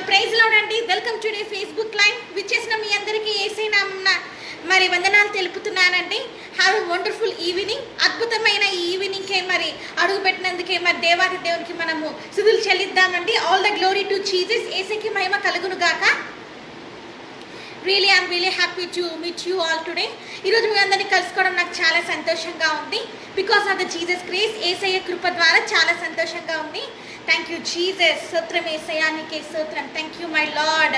Praise Lord అండి. Welcome today Facebook live. విచ్చేసిన మీ అందరికీ యేసయ్య నామమున మరి వందనాలు తెలుపుతున్నానండి. Have a wonderful evening. అద్భుతమైన ఈ ఈవినింగ్కే మరి అడుగుపెట్టినందుకే మరి దేవాది దేవునికి మనము స్తుతులు చెల్లిద్దామండి. All the glory to Jesus. యేసయ్యకి మహిమ కలుగును గాక. Really I'm really happy to meet you all today. ఈరోజు మీ అందరినీ కలుసుకోవడం నాకు చాలా సంతోషంగా ఉంది. Because of the Jesus grace, యేసయ్య కృప ద్వారా చాలా సంతోషంగా ఉంది. Thank you Jesus. స్తోత్రం యేసయ్యా, నీకే స్తోత్రం. Thank you my Lord.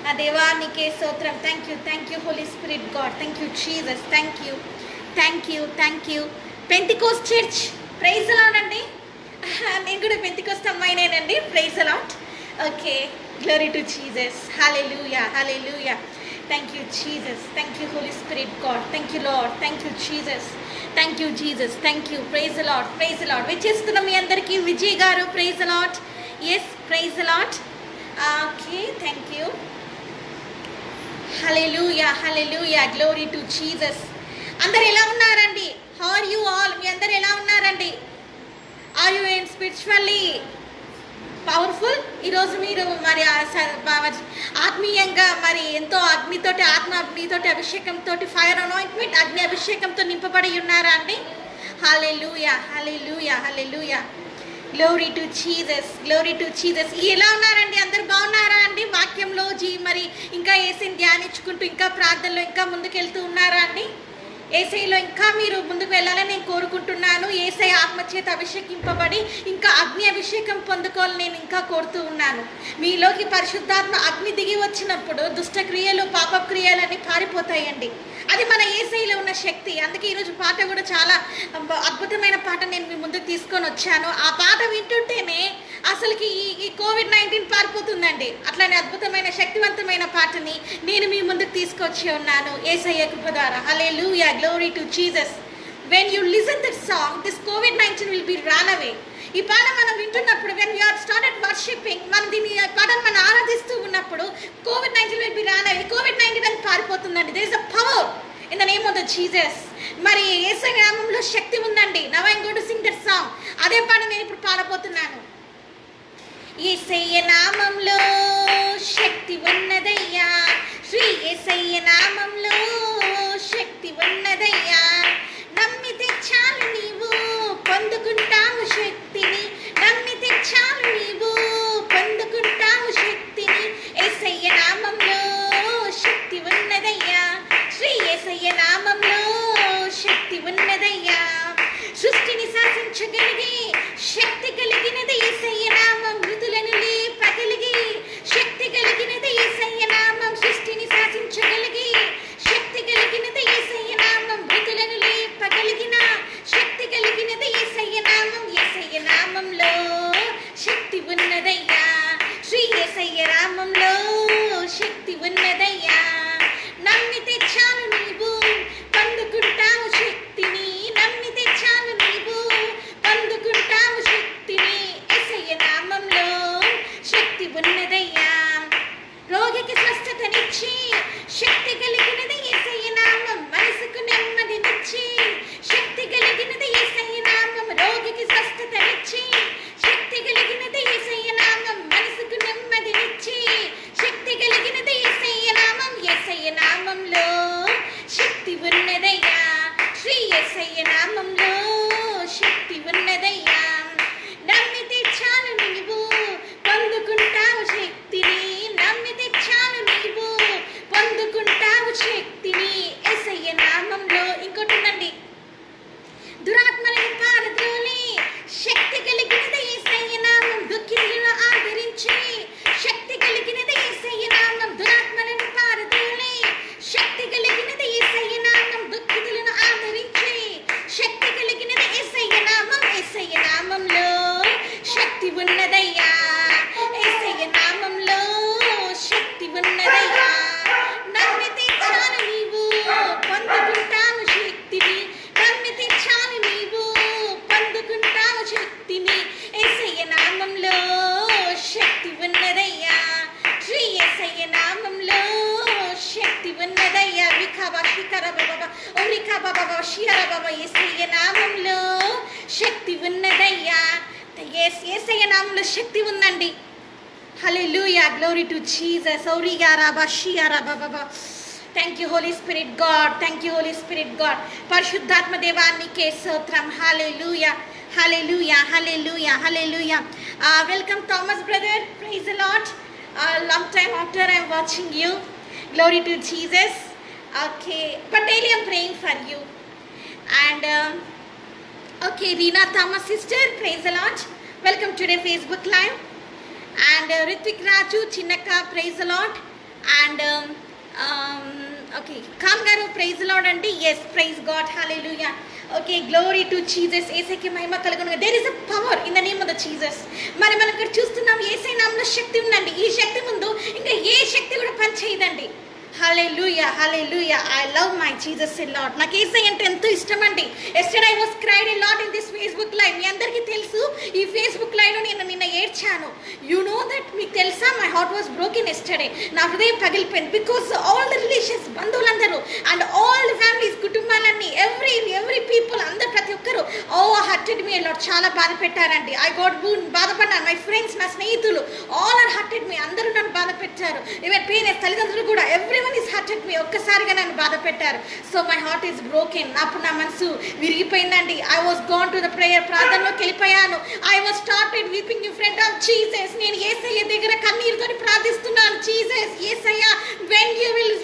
నా దేవా నీకే స్తోత్రం. Thank you Holy spirit God. Thank you Jesus. Thank you Pentecost church. Praise Lord అండి. నేను కూడా పెంటికోస్ట్ అమ్మాయినేనండి. Praise Lord. Okay, glory to Jesus. Hallelujah, hallelujah. Thank you Jesus. Thank you Holy Spirit God. Thank you Lord. Thank you Jesus. Thank you Jesus. Thank you. Praise the Lord. Praise the Lord. విచ్చేస్తున్న మీ అందరికీ విజయ్ గారు. Praise the Lord. Yes, praise the Lord. Okay, thank you. Hallelujah, hallelujah. Glory to Jesus. అందరు ఎలా ఉన్నారండి? How are you all? మీ అందరు ఎలా ఉన్నారండి? Are you in spiritually powerful? ఈరోజు మీరు మరి ఆత్మీయంగా మరి ఎంతో అగ్నితోటి అగ్నితోటి అభిషేకంతో ఫైర్ అనాయింట్మెంట్ అగ్ని అభిషేకంతో నింపబడి ఉన్నారా అండి? Hallelujah, hallelujah, hallelujah. Glory to Jesus, glory to Jesus. ఎలా ఉన్నారండి? అందరు బాగున్నారా అండి? వాక్యంలో మరి ఇంకా యేసయ్యని ధ్యానించుకుంటూ ఇంకా ప్రార్థనలో ఇంకా ముందుకెళ్తూ ఉన్నారా అండి? యేసయ్యలో ఇంకా మీరు ముందుకు వెళ్ళాలని నేను కోరుకుంటున్నాను. యేసయ్య ఆత్మచేత అభిషేకింపబడి ఇంకా అగ్ని అభిషేకం పొందుకోవాలని నేను ఇంకా కోరుతూ ఉన్నాను. మీలోకి పరిశుద్ధాత్మ అగ్ని దిగి వచ్చినప్పుడు దుష్ట క్రియలు పాప క్రియలన్నీ పారిపోతాయండి. అది మన యేసయ్యలో ఉన్న శక్తి. అందుకే ఈరోజు పాట కూడా చాలా అద్భుతమైన పాట నేను మీ ముందుకు తీసుకొని వచ్చాను. ఆ పాట వింటుంటేనే అసలుకి ఈ కోవిడ్-19 పారిపోతుందండి. అట్లానే అద్భుతమైన శక్తివంతమైన పాటని నేను మీ ముందుకు తీసుకొచ్చి ఉన్నాను యేసయ్య కృప ద్వారా. Hallelujah, glory to Jesus. When you listen that song, this కోవిడ్-19 విల్ బి రన్ అవే. ఈ పాట మనం వింటున్నప్పుడు when you are started worshipping, మనం దీని పాటను మనం ఆరాధిస్తూ ఉన్నప్పుడు కోవిడ్-19 విల్ బి రన్ అవే. కోవిడ్-19 అని పారిపోతుందండి. There is a power in the name of the Jesus. మరి యేసయ్య నామములో శక్తి ఉందండి. Now I am going to sing that song. అదే పాట నేను ఇప్పుడు పాడబోతున్నాను. యేసయ్య నామములో శక్తి ఉన్నదయ్యా, శ్రీ యేసయ్య నామములో శక్తి ఉన్నదయ్యా. నమ్మితే చాలు నీవు పొందుకుంటావు శక్తిని, నమ్మితే చాలు నీవు పొందుకుంటావు శక్తిని. యేసయ్య నామములో శక్తి ఉన్నదయ్యా, శ్రీ యేసయ్య నామములో శక్తి ఉన్నదయ్యా. సృష్టిని శాసించగలిగి శక్తి కలిగినది యేసయ్య నామం. మృతులను లేపగలిగి శక్తి కలిగినది యేసయ్య నామం. సృష్టిని శాసించగలిగి శక్తి కలిగినది యేసయ్య నామం. మృతులను లేపగలిగిన శక్తి కలిగినది యేసయ్య నామం. యేసయ్య నామంలో శక్తి ఉన్నదయ్యా, శ్రీ యేసయ్య నామంలో శక్తి ఉన్నదయ్యా. నమ్మితే చాలు నీవు పొందుకుంటావు శక్తిని, నమ్మితే చాలు నీవు పొందుకుంటావు శక్తిని. యేసయ్య నామంలో శక్తి ఉన్నదయ్యా. రోగికి స్వస్థతనిచ్చి శక్తి కలిగినది యేసయ్య నామం. మనసుకు నెమ్మదినిచ్చి శక్తి కలిగినది యేసయ్య నామం. రోగికి స్వస్థతనిచ్చి శక్తి కలిగినది యేసయ్య నామం. మనసుకు నెమ్మదినిచ్చి శక్తి కలిగినది యేసయ్య నామం. యేసయ్య నామంలో శక్తి ఉన్నదయ్యా, శ్రీ యేసయ్య నామంలో శక్తి ఉన్నదయ్యా. నమ్మితే చాలు నీవు పొందుకుంటావు శక్తిని, నమ్మితే చాలు నీవు పొందుకుంటావు శక్తిని. యేసయ్య నామంలో ఇంకోటి ఉందండి. దురాత్మలను పారద్రోలి శక్తి కలిగినది యేసయ్య నామం. దుఃఖితులను ఆదరించి శక్తి కలిగినది యేసయ్య నామం. దురాత్మలను పారద్రోలి శక్తి కలిగినది యేసయ్య నామం. దుఃఖితులను ఆదరించి శక్తి కలిగినది యేసయ్య నామం. యేసయ్య నామంలో శక్తి ఉన్నదయ్యా, యేసయ్య నామంలో శక్తి ఉన్నదయ్యా. నమ్మితే చాలు నీవు పొందుకుంటావు శక్తిని, నమ్మితే చాలు నీవు పొందుకుంటావు శక్తిని. యేసయ్య నామంలో శక్తి ఉన్నదయ్యా, శ్రీ యేసయ్య నామంలో శక్తి ఉన్నదయ్యా. విఖాబా శిఖర బాబా ఓరికా బాబా శిఖర బాబా. యేసయ్య నామంలో శక్తి ఉన్నదయ్యా. యేసయ్య నామంలో శక్తి ఉందండి. Hallelujah. Glory to Jesus. Thank you, Holy Spirit God. Thank you, Holy Spirit God. పరిశుద్ధాత్మ దేవానికి స్తోత్రం. Hallelujah. Hallelujah. Hallelujah. Hallelujah. Welcome Thomas brother. Praise the Lord. Long time after I'm watching you. Glory to Jesus. Okay. But daily I'm praying for you. And okay, Reena Thomas sister. Praise the Lord. Welcome to the Facebook live. And Ritvik Raju Chinnaka, praise the Lord. And okay, Kamgaru, praise the Lord. And yes, praise God, hallelujah. Okay, glory to Jesus. ఏసైకి మహిమ కలుగును. There is a power in the name of the Jesus. మరి మనం ఇక్కడ చూస్తున్నాం, ఏసై నామములో శక్తి ఉందండి. ఈ శక్తి ముందు ఇంకా ఏ శక్తి కూడా పనిచేయదండి. Hallelujah, hallelujah. I love my Jesus a lot. నాకు యేసయ్య అంటే ఎంతో ఇష్టం అండి. Yesterday I was cried a lot in this Facebook live. మీ అందరికీ తెలుసు, ఈ Facebook live లో నేను నిన్న ఏడ్చాను. You know that, మీకు తెలుసా, my heart was broken yesterday. నా హృదయం పగిలిపోయింది. Because all the relations, బంధువులందరూ and all the families, కుటుంబాలన్నీ, every people, అందరు ప్రతి ఒక్కరు hurted me a lot. చాలా బాధ పెట్టారండి. I got wound, బాధపడ్డాను. My friends, నా స్నేహితులు all are hurted me. అందరూ నన్ను బాధ పెట్టారు. Even parents, తల్లిదండ్రులు కూడా everyone is hurted me. ఒక్కసారిగా నన్ను బాధ పెట్టారు. So my heart is broken. అప్పుడు నా మనసు విరిగిపోయిందండి. I was gone to the prayer, ప్రార్థనలోకి వెళ్ళిపోయాను. I was started weeping in front of Jesus. నేను యేసయ్య దగ్గర కన్నీరుతో ప్రార్థిస్తున్నాను. Jesus, Yesayya, when you will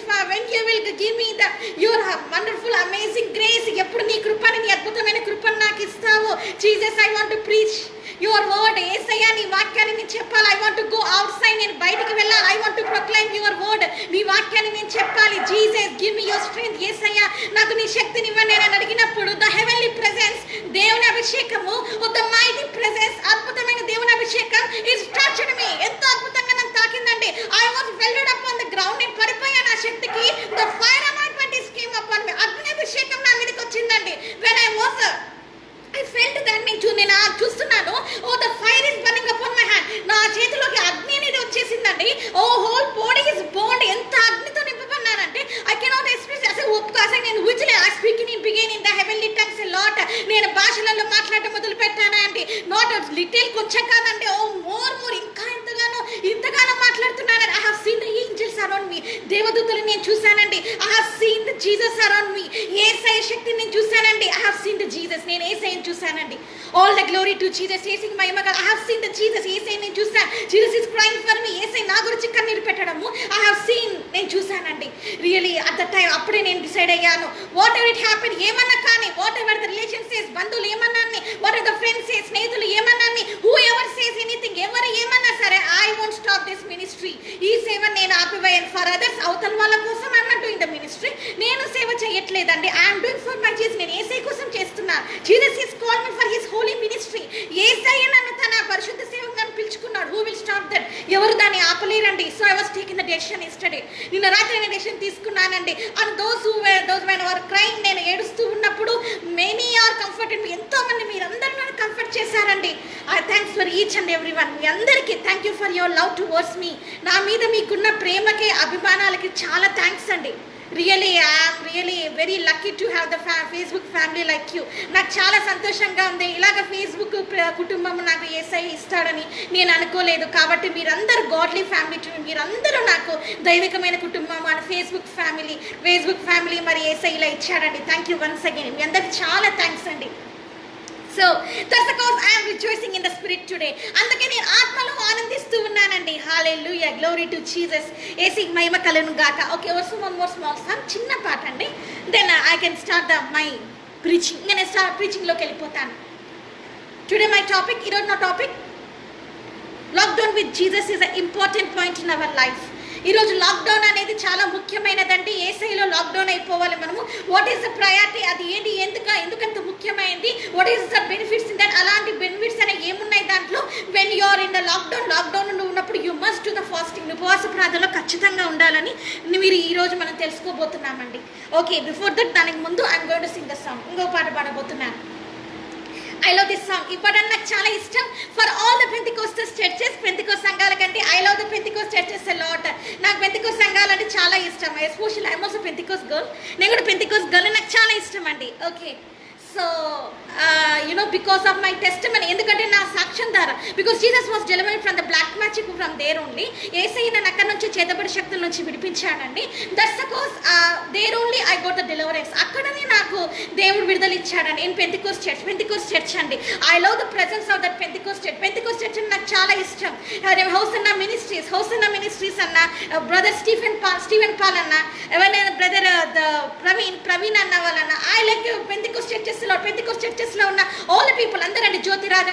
give me the your wonderful amazing grace, ఎప్పుడు నీ కృపని, నీ అద్భుతమైన కృపను నాకు ఇస్తావు. Jesus, I want to preach your word. యేసయ్య, నీ వాక్యాన్ని నేను చెప్పాలి. I want to go outside, నేను బయటికి వెళ్ళాలి. I want to proclaim your word. నీ వాక్యాన్ని నేను చెప్పాలి. Jesus, give me your strength. యేసయ్య, నాకు నీ శక్తిని ఇవ్వండి అని అడిగినప్పుడు the heavenly presence, దేవుని అభిషేకము, the mighty presence, అద్భుతమైన దేవుని అభిషేకం is touched me. ఎంతో అద్భుతంగా నన్ను తాకిందండి. I was felled up on the ground. నేను పడిపోయాను ఆ శక్తికి. The fire anointing came upon me. అగ్ని అభిషేకం నా మీదకి వచ్చిందండి. When I felt that, నేను చూస్తున్నాను, the fire is burning upon my hand. నా చేతిలోకి అగ్ని అనేది వచ్చేసిందండి. Whole body is burned. ఎంత అగ్నితో నింపబడినానంటే I cannot express. అసలు నేను ఊచలే. I speaking in beginning in the heavenly tongues a lot. నేను భాషలలో మాట్లాడటం మొదలు పెట్టానండి. నాట్ లిటిల్, కొంచెం కాదండి. మోర్ ఇంతగానో మాట్లాడుతున్నాను. I have seen the angels around me. దేవదూతలు నేను చూశానండి. I have seen the Jesus around me. యేసయ్య శక్తిని నేను చూశానండి. I have seen the Jesus. నేను యేసయ్యని చూశానండి. All the glory to Jesus. యేసయ్యకి Mahima. I have seen the Jesus. యేసయ్యని నేను చూశాను. Jesus is crying for me. యేసయ్య నా గురించి కన్నీరు పెట్టడము I have seen, నేను చూశానండి. రియలీ అట్ ద టైం అప్పుడే నేను డిసైడ్ అయ్యాను. వాట్ ఎవర్ ఇట్ హ్యాపెన్, ఏమన్నా కానీ, what ever the relation says, బంధువులు ఏమన్నా, what ever the friends says, స్నేహితులు ఏమన్నా, హూ ఎవర్ సేస్ ఎనీథింగ్, ఎవరు ఏమన్నా సరే, I won't stop this ministry. ఈ సేవ నేను ఆపివేయను. ఫర్ అదర్స్, అవతల వాళ్ళ కోసం I'm doing the ministry. నేను సేవ చేయట్లేదండి. I am doing for my Jesus. నేను యేసయ్య కోసం చేస్తున్నాను. Jesus is called me for his holy ministry. యేసయ్య నన్ను తన పరిశుద్ధ సేవగా పిలుచుకున్నాడు. Who will stop that? ఎవరు దాన్ని ఆపలేరండి. So I was taking the decision yesterday. నిన్న రాత్రి నేను డెసిషన్ తీసుకున్నానండి. And those when were crying, నేను ఏడుస్తూ ఉన్నప్పుడు many are comforted me. ఎంతో మంది మీరందరూ నన్ను కంఫర్ట్ చేశారండి. I thanks for each and everyone. మీ అందరికీ thank you for your love towards me. నా మీద మీకున్న ప్రేమకి, అభిమానాలకి చాలా థ్యాంక్స్ అండి. Really I am really very lucky to have the Facebook family like you. నాకు చాలా సంతోషంగా ఉంది. ఇలాగ ఫేస్బుక్ కుటుంబం నాకు యేసయ్య ఇస్తాడని నేను అనుకోలేదు. కాబట్టి మీరందరూ గాడ్లీ ఫ్యామిలీ, మీరందరూ నాకు దైవికమైన కుటుంబం అని ఫేస్బుక్ ఫ్యామిలీ మరి యేసయ్య ఇలా ఇచ్చాడండి. Thank you once again. మీ అందరికి చాలా థ్యాంక్స్ అండి. So that's because I am rejoicing in the spirit today. అందుకే నేను ఆత్మలో ఆనందిస్తూ ఉన్నానండి. Hallelujah, glory to Jesus. యేసయ్యకి మహిమ కలుగును గాక. Okay, also one more small song, చిన్న పాట అండి. Then I can start my preaching. నేను preaching లోకి వెళ్ళిపోతాను. Today my topic, ఈరోజు నా topic, lockdown with Jesus is an important point in our life. ఈరోజు లాక్డౌన్ అనేది చాలా ముఖ్యమైనదండి. యేసయ్యలో లాక్డౌన్ అయిపోవాలి మనము. వాట్ ఈస్ ద ప్రయారిటీ, అది ఏంటి, ఎందుకంత ముఖ్యమైనది, what is the benefits in that, అలాంటి బెనిఫిట్స్ అనేవి ఏమున్నాయి దాంట్లో. When you are in the lockdown ఉన్నప్పుడు you must do the fasting, ఉపవాస ప్రార్థనలో ఖచ్చితంగా ఉండాలని మీరు ఈరోజు మనం తెలుసుకోబోతున్నామండి. ఓకే, బిఫోర్ దట్, దానికి ముందు I'm going to Singh the song. ఇంకో పాట పాడబోతున్నాను. I love this song. ఈ పాట నాకు చాలా ఇష్టం. For all the Pentecostal churches, Pentecost సంఘాల కంటే I love the Pentecost churches a lot. నాకు పెంతికోస్ట్ సంఘాలంటే చాలా ఇష్టం. Especially I'm also Pentecost girl. నేను కూడా పెంతికోస్ట్ గర్ల్, నాకు చాలా ఇష్టం అండి. Okay, so because of my testimony, ఎందుకంటే నా సాక్ష్యం ద్వారా, because Jesus was delivered from the black magic from there only. యేసయ్య నన్ను అక్కడ నుంచి చేతబడి శక్తుల నుంచి విడిపించాడండి. That's because there only I got the deliverance. అక్కడనే నాకు దేవుడు విడుదల ఇచ్చాడండి. ఇన్ పెంతికోస్ట్ చర్చ్ అండి. I love the presence of that Pentecost church అని నాకు చాలా ఇష్టం. హౌసన్న మినిస్ట్రీస్ అన్న, బ్రదర్ స్టీఫెన్ పాల్ అన్న, ఎవరైనా బ్రదర్ ప్రవీణ్ అన్న వాళ్ళన్న, ఐ లైక్ పెంతికోస్ట్ చర్చెస్లో ఉన్న ఆల్ పీపుల్ అందరండి. జ్యోతిరాజ్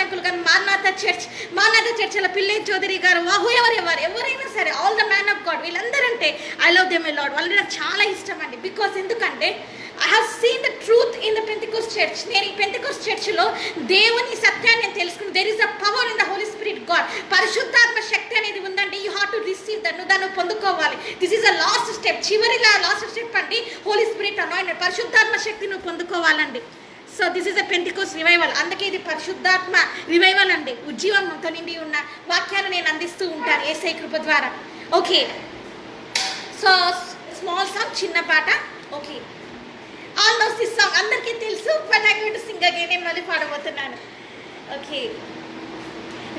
అంకుల్ గారు, మానాథ చర్చ్ అలా పిల్లై చౌదరి గారు, ఎవరైనా సరే, all the man of God, వీళ్ళందరంటే I love them a lot. వాళ్ళు నాకు చాలా ఇష్టం అండి. బికాస్ ఎందుకంటే I have seen the truth in the Pentecost church. నేను ఈ పెంతికోస్ట్ చర్చ్లో దేవుని సత్యాన్ని నేను తెలుసుకున్నాను. There is a power in the Holi spirit God. పరిశుద్ధాత్మ శక్తి అనేది ఉందండి. You have to receive that. నువ్వు దాన్ని పొందుకోవాలి. This is a last step, last step అండి. హోలీ స్పిరిట్ అనాయింటెడ్, పరిశుద్ధాత్మ శక్తి నువ్వు పొందుకోవాలండి. So this is a Pentecost revival. అందుకే ఇది పరిశుద్ధాత్మ రివైవల్ అండి. ఉజ్జీవంతో నిండి ఉన్న వాక్యాలు నేను అందిస్తూ ఉంటాను యేసయ్య కృప ద్వారా. ఓకే, సో స్మాల్ సాంగ్, చిన్న పాట. Okay, all knows this song, అందరికీ తెలుసు, but I going to Singh again. నేను మళ్ళీ పాడబోతున్నాను. ఓకే,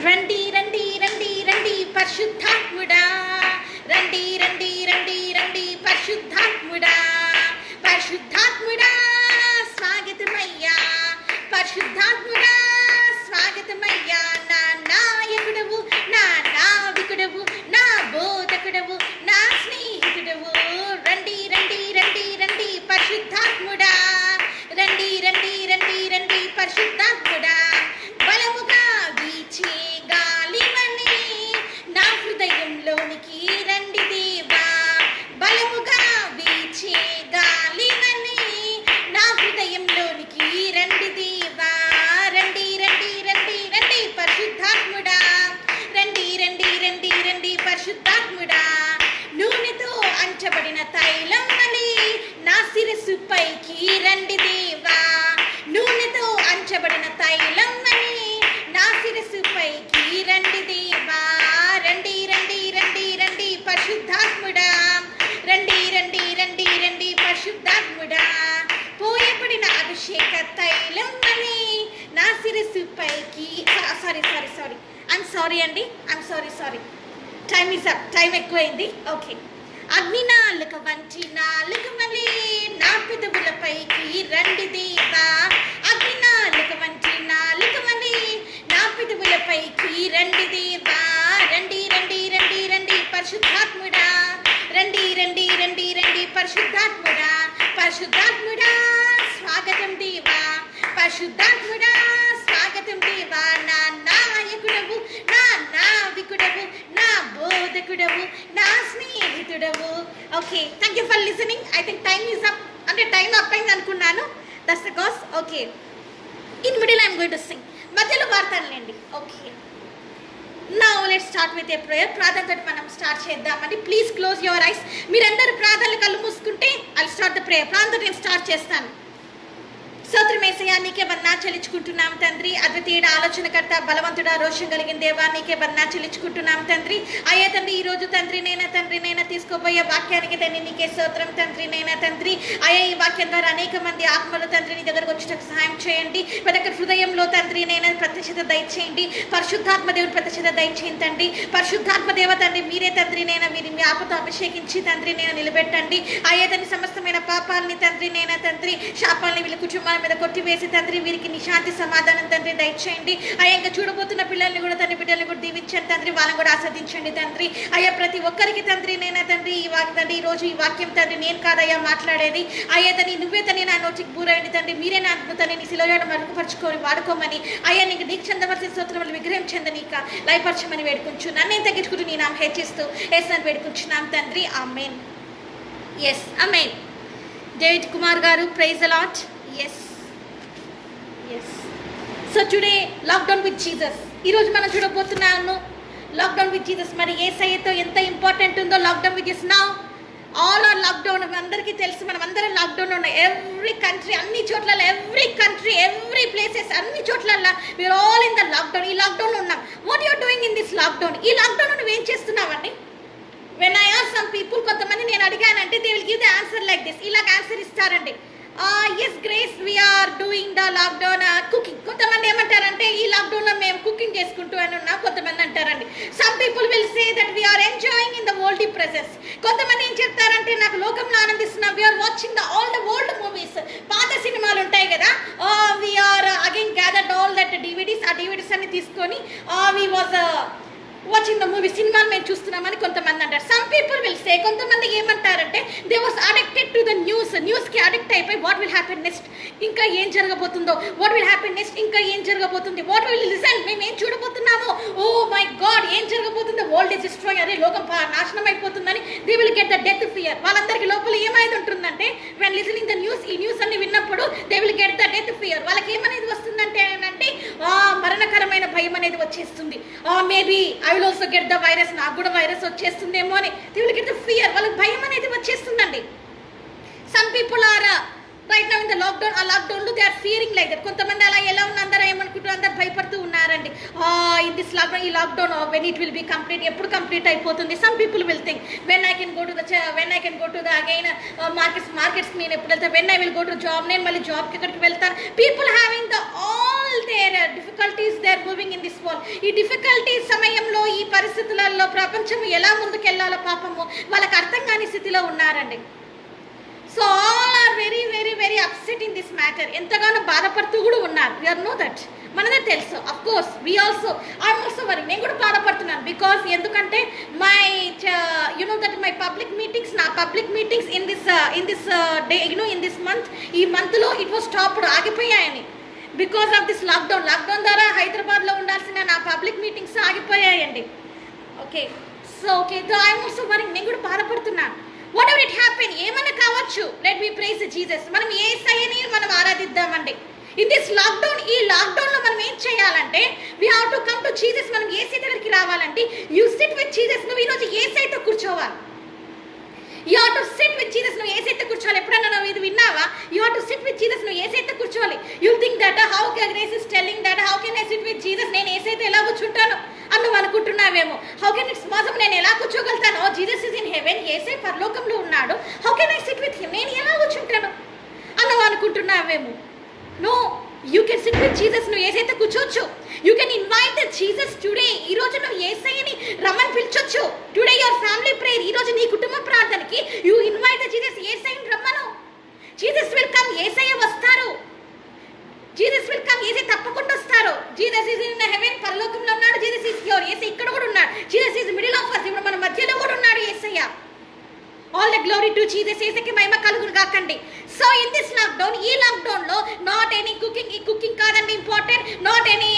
రండి రండి రండి రండి పరిశుద్ధాత్ముడా, రండి రండి రండి రండి పరిశుద్ధాత్ముడా, పరిశుద్ధాత్ముడా స్వాగతమయ్యా, పరిశుద్ధాత్ముడా స్వాగతమయ్యా. నా నాయకుడవు, నా నావికుడవు, నా బోధకుడవు, నా స్నేహితుడవు. రండి రండి రండి రండి పరిశుద్ధాత్ముడా, రండి రండి రండి రండి పరిశుద్ధాత్ముడా. బలముగా వీచే గాలివని నా హృదయంలోనికి రండి దేవా, బలముగా వీచే గాలివని నా హృదయంలోనికి రండి దేవా. రండి రండి రండి రండి పరిశుద్ధాత్ముడా, రండి రండి రండి రండి పరిశుద్ధాత్ముడా. నూనెతో అంచబడిన తైలం వలె నా శిరస్సు పైకి రండి దేవా, నూనెతో అంచబడిన తైలం వలె నా శిరస్సు పైకి రండి దేవా. రండి రండి రండి రండి పరిశుద్ధాత్ముడా, రండి రండి రండి రండి పరిశుద్ధాత్ముడా. పోయబడిన అభిషేక తైలం వలె నా శిరస్సు పైకి, sorry time is up, time ఎక్కువైంది. ఓకే, అగ్ని నాలుక వంచి నాలుక వలె నా పెదవులపైకి రండి దేవా, అగ్ని నాలుక వంచి నాలుక వలె నా పెదవులపైకి రండి దేవా. రండి రండి రండి రండి పరిశుద్ధాత్ముడా, రండి రండి రండి రండి పరిశుద్ధాత్ముడా, పరిశుద్ధాత్ముడా స్వాగతం దేవా, పరిశుద్ధాత్ముడా స్వాగతం దేవా. నా నాయకుడవు, నా నావికుడవు, నా బోధకుడవు, నా స్నేహితుడవు. Okay, thank you for listening. I think time is up, అంటే టైం అప్ అయింది అనుకున్నాను. That's the cause. Okay, in middle I'm going to sing, మధ్యలో పాడతానులేండి. Okay, now let's start with a prayer. ప్రార్థనతో మనం స్టార్ట్ చేద్దామండి. Please close your eyes. మీరందరూ ప్రార్థనలు కళ్ళు మూసుకుంటే ఐ స్టార్ట్ ద ప్రేయర్. ప్రార్థనతో నేను స్టార్ట్ చేస్తాను. స్తోత్రమేసయ్య, నీకే వందనాలు చెల్లించుకుంటున్నాం తండ్రి. అద్వితీయుడ, ఆలోచనకర్త, బలవంతుడా, రోషం కలిగిన దేవా, నీకే వందనాలు చెల్లించుకుంటున్నాం తండ్రి. అయ్యా తండ్రి, ఈ రోజు తండ్రి నేనా తీసుకోబోయే వాక్యానికి తండ్రి నీకే స్తోత్రం తండ్రి. తండ్రి అయ్యా, ఈ వాక్యం ద్వారా అనేక మంది ఆత్మలు తండ్రి నీ దగ్గరకు వచ్చేటకు సహాయం చేయండి. ప్రతి ఒక్క హృదయంలో తండ్రి ప్రత్యక్షత దయచేయండి. పరిశుద్ధాత్మ దేవుని ప్రత్యక్షత దయచేయండి తండ్రి. పరిశుద్ధాత్మ దేవ తండ్రి మీరే తండ్రి వీరి మీ ఆపతో అభిషేకించి తండ్రి నిలబెట్టండి. అయ్యా తండ్రి, సమస్తమైన పాపాలని తండ్రి తండ్రి శాపాలని వీళ్ళ కుటుంబాల మీద కొట్టివేసి తండ్రి వీరికి నీ శాంతి సమాధానం తండ్రి దయచేయండి. అయ్యా, ఇంకా చూడబోతున్న పిల్లల్ని కూడా తండ్రి బిడ్డల్ని కూడా దీవించండి తండ్రి. వాళ్ళని కూడా ఆస్వాదించండి తండ్రి. అయ్యా, ప్రతి ఒక్కరికి తండ్రి తండ్రి ఈ రోజు ఈ వాక్యం తండ్రి నేను కాదయ్యా మాట్లాడేది. అయ్యా తండ్రి, నువ్వే తండ్రి నా నోటికి బూరైంది తండ్రి. మీరే నా తండ్రి నీ శిలోయాడు మరుగుపరుచుకొని వాడుకోమని అయ్యా నీకు నీకు చెందవలసిన స్తోత్రం విగ్రహం చెందనీక లయపరచమని వేడుకుంటూ నన్ను తగ్గించుకుంటూ నీ నామ హెచ్చిస్తూ ఏసని వేడుకుంటున్నాం తండ్రి. Amen. Yes, amen. David Kumar గారు, praise the Lord. Yes. So today lockdown with Jesus. ఈరోజు మనం చూడబోతున్నాను లాక్డౌన్ విత్ జీసస్. మరి యేసయ్యతో ఎంత ఇంపార్టెంట్ ఉందో lockdown with Jesus. Now all are lockdown. అందరికీ తెలుసు, మనం అందరం లాక్డౌన్ ఉన్నాం. ఎవ్రీ కంట్రీ, అన్ని చోట్ల, ఎవ్రీ కంట్రీ, ఎవ్రీ ప్లేసెస్, అన్ని చోట్ల we are all in the lockdown. ఈ లాక్డౌన్లో ఉన్నాం. What you are doing in this lockdown? ఈ లాక్డౌన్ నువ్వు ఏం చేస్తున్నావండి? When I ask some people, కొంతమంది నేను అడిగానంటే they will give the answer like this. ఇలాగ ఆన్సర్ ఇస్తారండి. Yes grace we are doing the lockdown cooking. కొంతమంది ఏమంటారంటే ఈ లాక్డౌన్లో మేము కుకింగ్ చేసుకుంటూ అని ఉన్నాం. కొంతమంది అంటారండి some people will say that we are enjoying in the old pleasures. కొంతమంది ఏం చెప్తారంటే నాకు లోకంలో ఆనందిస్తున్నాం, we are watching the all the old movies. పాత సినిమాలు ఉంటాయి కదా, we are again gathered all that DVDs. ఆ డివిడీస్ అన్ని తీసుకొని we was watching the movie. సినిమాలు మేము చూస్తున్నామని కొంతమంది అంటారు. సమ్ పీపుల్ విల్ సే, కొంతమంది ఏమంటారంటే they was addicted to the న్యూస్కి అడిక్ట్ అయిపోయి వాట్ విల్ హ్యాపెన్ నెక్స్ట్, ఇంకా ఏం జరగబోతుందో, వాట్ విల్ హ్యాపెన్ నెక్స్ట్, ఇంకా ఏం జరగబోతుంది, వాట్ విల్ లిసన్, మేము ఏం చూడబోతున్నామో, ఓ మై గాడ్ ఏం జరగబోతుందో, వరల్డ్ ఇస్ డిస్ట్రాయ్, అదే లోకం నాశనం అయిపోతుందని they will get the death fear. వాళ్ళందరికీ లోపల ఏమైంది ఉంటుందంటే వెన్ లిసనింగ్ ద న్యూస్, ఈ న్యూస్ అన్ని విన్నప్పుడు they will get the death fear. వాళ్ళకి ఏమనేది వస్తుందంటే అంటే మరణకరమైన భయం అనేది వచ్చేస్తుంది. Maybe I will also get the virus, నాకు కూడా వైరస్ వచ్చేస్తుందేమో అని they will get the fear. వాళ్ళకి భయం అనేది వచ్చేస్తుందండి. Some people are right now in the lockdown, ఆ లాక్డౌన్లో they are Fearing like that. కొంతమంది అలా ఎలా ఉన్న అందరూ ఏమనుకుంటారు, అందరు భయపడుతూ ఉన్నారండి ఇన్ దిస్ లాక్డౌన్, ఈ lockdown when it will be complete, ఎప్పుడు కంప్లీట్ అయిపోతుంది. Some people will think when I can go to the again మార్కెట్స్కి నేను ఎప్పుడు వెళ్తాను, when I will go to job, నేను మళ్ళీ జాబ్కి ఎక్కడికి వెళ్తాను. People having the all their difficulties they are moving in this world. ఈ డిఫికల్టీస్ సమయంలో, ఈ పరిస్థితులలో ప్రపంచం ఎలా ముందుకెళ్లాలో పాపము వాళ్ళకి అర్థం కాని స్థితిలో ఉన్నారండి. So all are very very very upset in this matter. ఎంతగానో బాధపడుతూ కూడా ఉన్నారు. వి ఆర్ నో దట్, మనదే తెలుసు. Of course we also, I'm also worry, నేను కూడా బాధపడుతున్నాను. బికాస్ ఎందుకంటే my you know that my public meetings, నా public meetings in this day in this month, ఈ మంత్లో ఇట్ వాస్ స్టాప్డ్, ఆగిపోయాయని. బికాస్ ఆఫ్ దిస్ లాక్డౌన్ ద్వారా హైదరాబాద్లో ఉండాల్సిన నా పబ్లిక్ మీటింగ్స్ ఆగిపోయాయండి. Okay, so okay, I'm also worry, నేను కూడా బాధపడుతున్నాను. వాట్ ఎవర్ ఇట్ హ్యాపెన్, ఏమైనా కావచ్చు, లెట్ మీ ప్రైజ్ జీసస్. మనం యేసయ్యని మనం ఆరాధిద్దామండి. ఇన్ దిస్ లాక్డౌన్, ఈ లాక్డౌన్లో మనం ఏం చేయాలంటే we have to come to Jesus. మనం యేసయ్య దగ్గరికి రావాలంటే యూ సిట్ విత్ జీసస్. నువ్వు ఈరోజు యేసయ్యతో కూర్చోవాలి. You have to SIT with Jesus. నువ్వు యేసయ్యతో కూర్చోవాలి. ఎప్పుడన్నా నువ్వు ఇది విన్నావా? You have to SIT with Jesus. నువ్వు యేసయ్యతో కూర్చోవాలి. You think that how grace is telling that how can I sit with Jesus, నేను యేసయ్యతో ఎలా కూర్చుంటాను అని నువ్వు అనుకుంటున్నావేమో. హౌ కెన్ ఇట్స్ మాసం, నేను ఎలా కూర్చోగలుగుతాను? జీసస్ ఇస్ ఇన్ హెవెన్, యేసయ్య పరలోకంలో ఉన్నాడు. How can I sit with him, నేను ఎలా కూర్చుంటాను అని నువ్వు అనుకుంటున్నావేమో. No, you can sit with Jesus. నువ్వు యేసయ్యతో కూర్చోవచ్చు. You can invite the Jesus today. ఈ రోజు నువ్వు యేసయ్యని రమ్మని పిలిచొచ్చు. టుడే యువర్ ఫ్యామిలీ ప్రేయర్, ఈ రోజు నీ కుటుంబ ప్రార్థనకి యూ ఇన్వైట్ ద జీసస్. యేసయ్యని రమ్మను. జీసస్ విల్ కమ్, యేసయ్య వస్తారు. జీసస్ విల్ కమ్, యేసయ్య తప్పకుండా వస్తారు. జీసస్ ఇస్ ఇన్ హెవెన్, పరలోకంలో ఉన్నాడు. జీసస్ ఇస్ హియర్, యేసయ్య ఇక్కడ కూడా ఉన్నాడు. Jesus is middle of us, ఇప్పుడు మన మధ్యలో కూడా ఉన్నాడు యేసయ్య. All the glory to Jesus. యేసయ్యకి మహిమ కలుగును గాకండి. సో ఇన్ దిస్ లాక్డౌన్, ఈ లాక్డౌన్లో నాట్ ఎనీ కుకింగ్, ఈ కుకింగ్ కాదండి important, not any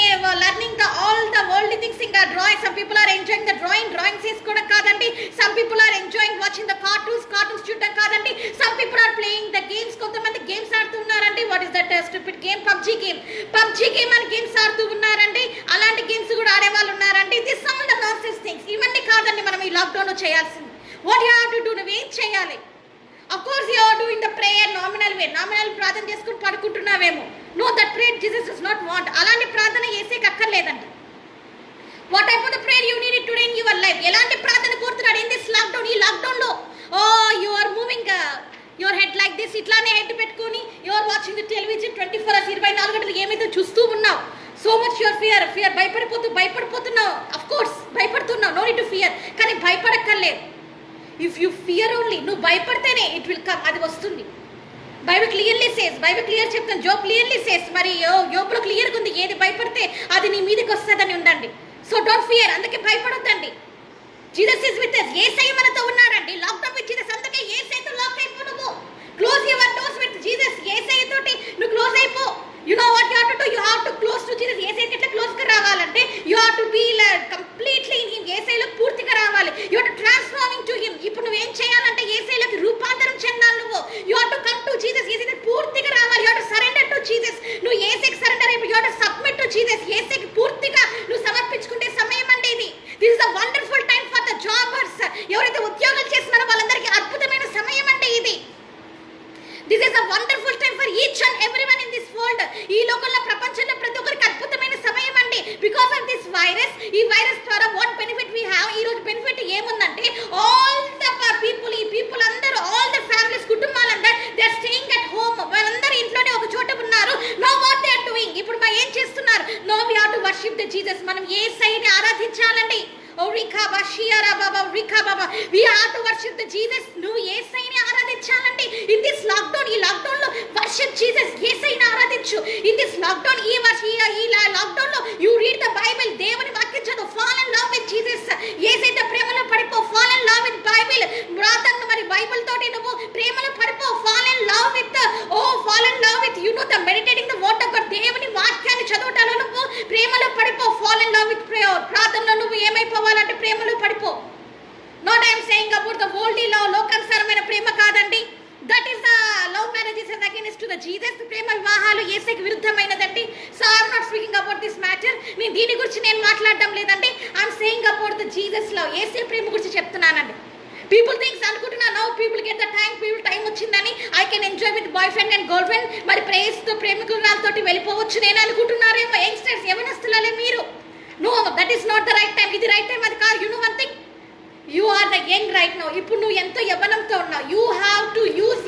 learning the all the world things. ఇంకా drawing, some people are enjoying the drawings చేసుకోవడం కాదండి. Some people are enjoying watching the cartoons చూడడం కాదండి. Some people are playing the games. కొంతమంది games ఆడుతున్నారండి. What is that stupid game? PUBG game అని games ఆడుతూ ఉన్నారండి. అలాంటి గేమ్స్ కూడా ఆడేవాళ్ళు ఉన్నారండి. This all the nonsense things. ఇవన్నీ కాదండి మనం ఈ లాక్డౌన్లో చేయాల్సింది. What you have to do, నువ్వు ఏం చేయాలి? Of course you are doing the prayer nominal way. Nominal ప్రార్థన చేసుకుని పడుకుంటున్నావేమో. No, that prayer Jesus does not want. అలాంటి ప్రార్థన యేసయ్యకి అక్కర్లేదండి. What type of the prayer you need today in your life? ఎలాంటి ప్రార్థన కోరుతున్నాడు ఇన్ దిస్ లాక్డౌన్? ఈ లాక్డౌన్లో you are moving your head like this. ఇట్లానే హెడ్ పెట్టుకొని you are watching the television 24 hours, 24 గంటలు ఏమైతే చూస్తూ ఉన్నావు. సో మచ్ యువర్ ఫియర్, భయపడిపోతున్నావు. అఫ్ కోర్స్ భయపడుతున్నావు, నో నీడ్ టు ఫియర్. కానీ భయపడక్కర్లేదు. ఇఫ్ యూ ఫియర్ ఓన్లీ, నువ్వు భయపడితేనే ఇట్ విల్ కమ్, అది వస్తుంది. Bible clearly says, Bible clear చెప్తాను. జోబ్ క్లియర్లీ సేస్, మరి యోబులో క్లియర్గా ఉంది, ఏది భయపడితే అది నీ మీదకి వస్తుందని ఉందండి. సో డోంట్ ఫియర్, అందుకే భయపడొద్దండి. Jesus is with us. యేసయ్య మనతో ఉన్నాడండి. లాక్డౌన్ విత్ జీసస్, అందుకే యేసయ్యతో లాక్ అయిపో. నువ్వు close your doors with Jesus. యేసయ్య తోటి నువ్వు క్లోజ్ అయిపో. You know what you have to do, you have to close to Jesus. యేసయ్యకి ఎట్లా క్లోజ్గా రావాలంటే you have to be completely in him. యేసయ్యలో పూర్తిగా రావాలి. You have to transforming to him. ఇప్పుడు నువ్వేం చేయాలంటే యేసయ్యలోకి రూపాంతరం చెందాలి. నువ్వు you have to come to Jesus. యేసయ్యకి పూర్తిగా రావాలి. You have to surrender to Jesus. నువ్వు యేసయ్యకి సరెండర్ అయిపో. You have to submit to Jesus. యేసయ్యకి పూర్తిగా నువ్వు సమర్పించుకుంటే సమయం అంటే ఇది. This is a wonderful time for the jobbers. ఎవరైతే ఉద్యోగాలు చేస్తున్నారో వాళ్ళందరికీ అద్భుతమైన సమయం అంటే ఇది. This is a wonderful time for each and everyone in this world. ఈ లోకంలో, ప్రపంచంలో ప్రతి ఒక్కరికి అద్భుతమైన సమయం అండి. బికాస్ ఆఫ్ దిస్ వైరస్, ఈ వైరస్ ద్వారా వాట్ బెనిఫిట్ వీ హ్యావ్? ఈ రోజు బెనిఫిట్ ఏముందంటే ఆల్ ద పీపుల్, ఈ పీపుల్ అందరూ, ఆల్ ద ఫ్యామిలీస్, కుటుంబాలందరూ they are staying at home. వాళ్ళందరూ రికాబా షియారా బాబా రికాబాబా we have to worship the Jesus. నువ్వు యేసయ్యని ఆరాధించాలండి. ఇన్ దిస్ లాక్డౌన్, ఈ లాక్డౌన్ లో వర్షిప్ జీసస్, యేసయ్యని ఆరాధించు. ఇన్ దిస్ లాక్డౌన్, ఈ లాక్డౌన్ లో యు రీడ్ ద బైబిల్, దేవుని వాక్యం చదువు. Fall in love with Jesus. యేసయ్య ప్రేమలో పడిపో. Fall in love with Bible. ప్రార్థన మరి బైబిల్ తోటి నువ్వు ప్రేమలో పడిపో. Fall in love with fall in love with the meditating the word of God. దేవుని వాక్యాన్ని చదవటాలో నువ్వు ప్రేమలో పడిపో. Fall in love with prayer. ప్రార్థనలో నువ్వు ఏమైపోవాలంటే ప్రేమలో పడిపో. Not I am saying about the worldly love, లోకానుసారమైన ప్రేమ కాదండి. That is the love marriages and against to the Jesus. ప్రేమ వివాహాలు యేసయ్యకి విరుద్ధమైనదండి. So I am not speaking about this matter. దీని గురించి నేను మాట్లాడడం లేదండి. I am saying about the Jesus love. యేసయ్య ప్రేమ గురించి చెప్తున్నానండి. పీపుల్ థింక్స్ అనుకుంటున్నా now people get the time వచ్చిందని I can enjoy with boy friend and girl friend, మరి ప్రేయస్తో ప్రేమికులతోటి వెళ్ళిపోవచ్చు నేను అనుకుంటున్నారేమో. యంగ్స్టర్స్, యవనస్తులే మీరు. No, that is not the right time. ఇది రైట్ టైం అది కాదు. You know one thing, you are the young right now. ఇప్పుడు నువ్వు ఎంతో యవ్వనంతో ఉన్నావు. You have to use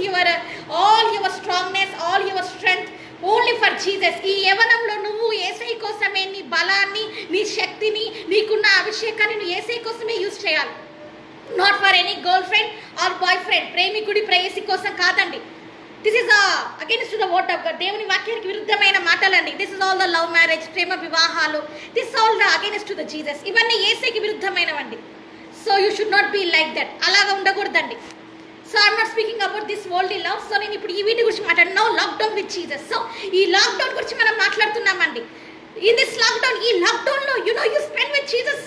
all your strongness, all your strength only for Jesus. ఈ యవ్వనంలో నువ్వు యేసయ్య కోసమే నీ బలాన్ని, నీ శక్తిని, నీకున్న అభిషేకాన్ని నువ్వు యేసయ్య కోసమే యూజ్ చేయాలి. Not for any girl friend or boy friend. ప్రేమికుడి ప్రేయసి కోసం కాదండి. This is against to the word of God. దేవుని వాక్యానికి విరుద్ధమైన మాటలండి. This is all the love marriage, ప్రేమ వివాహాలు. This all the against to the Jesus. ఇవన్నీ యేసయ్యకి విరుద్ధమైనవండి. So you should not be like that. అలాగా ఉండకూడదండి. So I'm not speaking about this worldly love. So నేను ఇప్పుడు ఈ వీటి గురించి మాట్లాడు. No lockdown with Jesus. So ఈ లాక్డౌన్ గురించి మనం మాట్లాడుతున్నామండి. ఇన్ దిస్ లాక్డౌన్, ఈ లాక్డౌన్ లో యు స్పెండ్ విత్ జీసస్.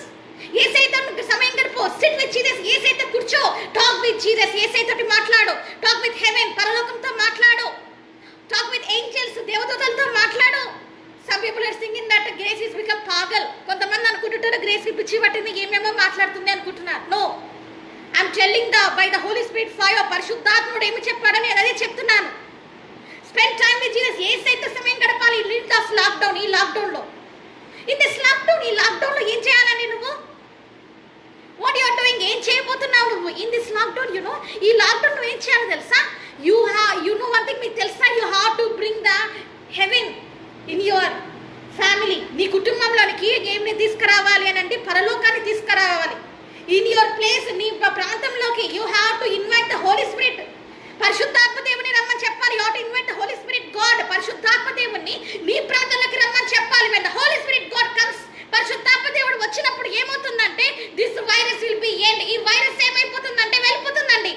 యేసయ్యతో సమయం గడుపు. SIT with Jesus. యేసయ్యతో కూర్చో. Talk with Jesus. యేసయ్యతో మాట్లాడు. టాక్ విత్ హెవెన్, పరలోకంతో మాట్లాడు. టాక్ విత్ ఏంజెల్స్, దేవదూతలతో మాట్లాడు. Some people are singing that grace is become పాగల్. కొంతమంది అనుకుంటుంటారు గ్రేస్ కి పిచ్చి పట్టింది, ఏమేమో మాట్లాడుతుంది అనుకుంటున్నారు. No, I'm telling by the Holi spirit fire. పరిశుద్ధాత్ముడు ఏమి చెప్పాడని నేను అదే చెప్తున్నాను. Spend time with Jesus. యేసయ్యతో సమయం గడపాలి. ఇన్ దిస్ లాక్డౌన్, ఈ లాక్డౌన్ లో, ఇన్ దిస్ లాక్డౌన్, ఈ లాక్డౌన్ లో ఏం చేయాలని నువ్వు, వాట్ యు ఆర్ డూయింగ్, ఏం చేయబోతున్నావు నువ్వు in this lockdown? You know, ఈ లాక్డౌన్ నువ్వు ఏం చేయాలో తెలుసా? యు నో వన్ థింగ్, మీకు తెలుసా? You have to bring the heaven in your family. నీ కుటుంబంలోనికి ఏమి తీసుకురావాలి అని అంటే పరలోకాన్ని తీసుకురావాలి. ఇన్ యువర్ ప్లేస్, నీ ప్రాంతంలోకి you have to invite the Holi spirit. పరిశుద్ధాత్మ దేవుని రమ్మని చెప్పాలి. You have to invite the Holi spirit God. పరిశుద్ధాత్మ దేవుని నీ ప్రాంతంలోకి రమ్మని చెప్పాలి. When the Holi spirit God comes, పరిశుద్ధాత్మ దేవుడు వచ్చినప్పుడు ఏమవుతుందంటే this virus will be end. ఈ వైరస్ ఏమైపోతుందంటే వెళ్ళిపోతుందండి.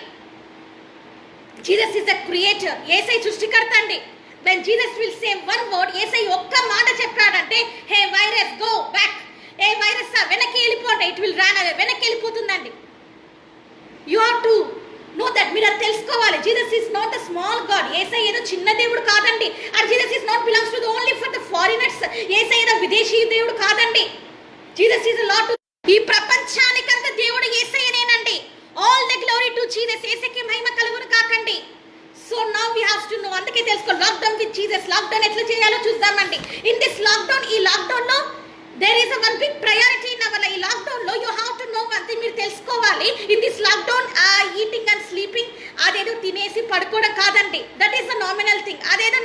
Jesus is the creator. యేసయ్య సృష్టికర్త అండి. when Jesus will say one word, యేసయ్య ఒక్క మాట చెప్పాడంటే హే వైరస్ గో బ్యాక్, ఏ వైరస్ వెనక్కి వెళ్ళిపోండి, ఇట్ విల్ రన్ అవే, వెనక్కి వెళ్ళిపోతుందండి. You have to know that. మీరు అది తెలుసుకోవాలి. Jesus is not a small God. యేసయ్య ఏదో చిన్న దేవుడు కాదండి. And Jesus is not belongs to only for the foreigners. యేసయ్య ఏదో విదేశీ దేవుడు కాదండి. Jesus is Lord. ఈ ప్రపంచానికంత దేవుడు యేసయ్యనేనండి. All the glory to Jesus. యేసయ్యకి మహిమ కలుగును కాకండి. So now we have to know. అందుకే తెలుసుకో లాక్డౌన్ విత్ జీసస్. లాక్డౌన్ ఎట్లా చేయాలో చూద్దామండి. ఇన్ దిస్ లాక్డౌన్, ఈ లాక్డౌన్ లో there is one big priority in our. ఈ లాక్డౌన్ లో you have to know one thing. మీరు తెలుసుకోవాలి. In this lockdown eating and sleeping, అదేదో తినేసి పడుకోవడం కాదండి. That is the nominal thing. అదేదో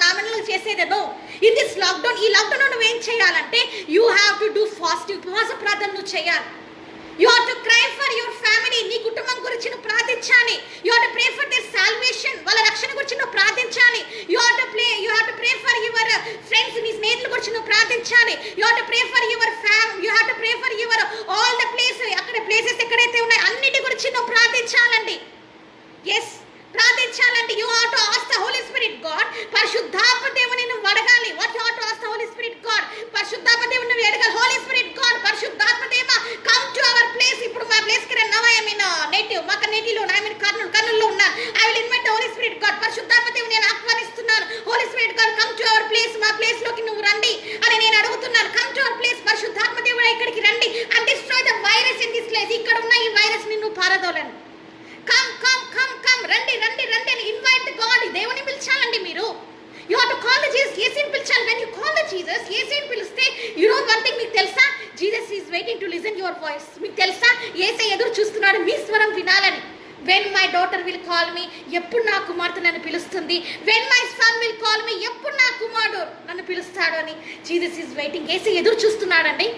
నామినల్ చేసేదే. నో, ఇన్ దిస్ లాక్డౌన్, ఈ లాక్డౌన్ లో నువ్వేం చేయాలంటే you have to do fasting. ఉపవాస ప్రార్థన నువ్వు చేయాలి. You have to cry for your family. నీ కుటుంబం గురించి నువ్వు ప్రార్థించాలి. You have to pray for their salvation. వాళ్ళ రక్షణ గురించి నువ్వు ప్రార్థించాలి. You have to pray for your friends. నీ స్నేహితుల గురించి నువ్వు ప్రార్థించాలి. You have to pray for your you have to pray for your all the అక్కడ ప్లేసెస్ ఎక్కడైతే ఉన్నాయో అన్నిటి గురించి నువ్వు ప్రార్థించాలండి. ఎస్, ప్రార్థించాలండి. You have to ask the Holi spirit God. పరిశుద్ధాత్మ దేవుని నువ్వు అడగాలి. What you have to ask the Holi spirit God. పరిశుద్ధాత్మ దేవుని నువ్వు అడగాలి. హోలీ స్పిరిట్ గాడ్, పరిశుద్ధాత్మ దేవ, కమ్ టు అవర్ ప్లేస్. ఇప్పుడు మా ప్లేస్ కి రండి. ఐ మీన్ నేటివ్, మాకు నేటివ్ లో, ఐ మీన్ కర్నూలులో ఉన్నాను. I will invite the Holi spirit God. పరిశుద్ధాత్మ దేవుని నేను ఆహ్వానిస్తున్నాను. Holy spirit God, come to our place. మా ప్లేస్ లోకి నువ్వు రండి అని నేను అడుగుతున్నాను. Come to our place. పరిశుద్ధాత్మ దేవుడు ఇక్కడికి రండి and destroy the virus in this place. ఇక్కడ ఉన్న ఈ వైరస్ ని నువ్వు పారదోలండి. కమ్ కమ్ కమ్ కమ్, రండి రండి రండి అని ఇన్వైట్ గాడ్. దేవుని పిలిచాలండి మీరు. You have to call the Jesus. యేసయ్యని పిలిచాలి. When you call the Jesus, యేసయ్యని పిలిస్తే యు నో వన్ థింగ్. మీకు తెలుసా? Jesus is waiting to listen your voice. మీకు తెలుసా? యేసయ్య ఎదురు చూస్తున్నాడు మీ స్వరం వినాలని. When my daughter will call me, ఎప్పుడు నా కుమార్తె నన్ను పిలుస్తుంది. When my son will call me, ఎప్పుడు నా కుమారుడు నన్ను పిలుస్తాడు అని జీసస్ ఈస్ వెయిటింగ్. యేసయ్య ఎదురు చూస్తున్నాడండి.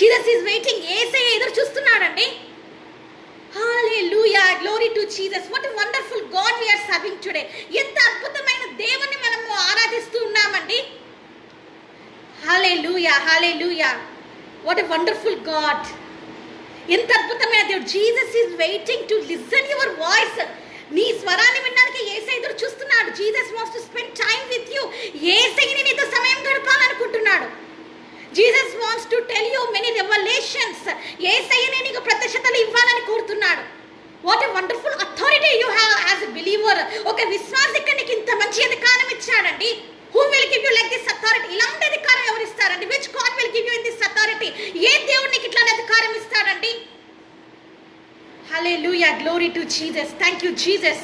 Jesus is waiting. యేసయ్య ఎదురు చూస్తున్నాడండి. Hallelujah, glory to Jesus. What a wonderful God we are serving today. ఎంత అద్భుతమైన దేవుని మనము ఆరాధిస్తూ ఉన్నామండి. Hallelujah, hallelujah. What a wonderful God. ఎంత అద్భుతమైన దేవుడు. Jesus is waiting to listen your voice. నీ స్వరాన్ని వినడానికి యేసయ్య ఎదురు చూస్తున్నాడు. Jesus wants to spend time with you. యేసయ్యని నీతో సమయం గడపాలనుకుంటున్నాడు. Jesus wants to tell you many revolutions. యేసయ్యనే నీకు ప్రత్యక్షతలు ఇవ్వాలని కోరుతున్నాడు. What a wonderful authority you have as a believer. ఒక విశ్వాసికి నీకు ఇంత మంచి అధికారం ఇచ్చాడండి. Who will give you like this authority? ఇలాంటి అధికారం ఎవరు ఇస్తారండి? Which God will give you in this authority? ఏ దేవుడు నీకు ఇట్లాంటి అధికారం ఇస్తాడండి? Hallelujah, glory to Jesus. Thank you Jesus.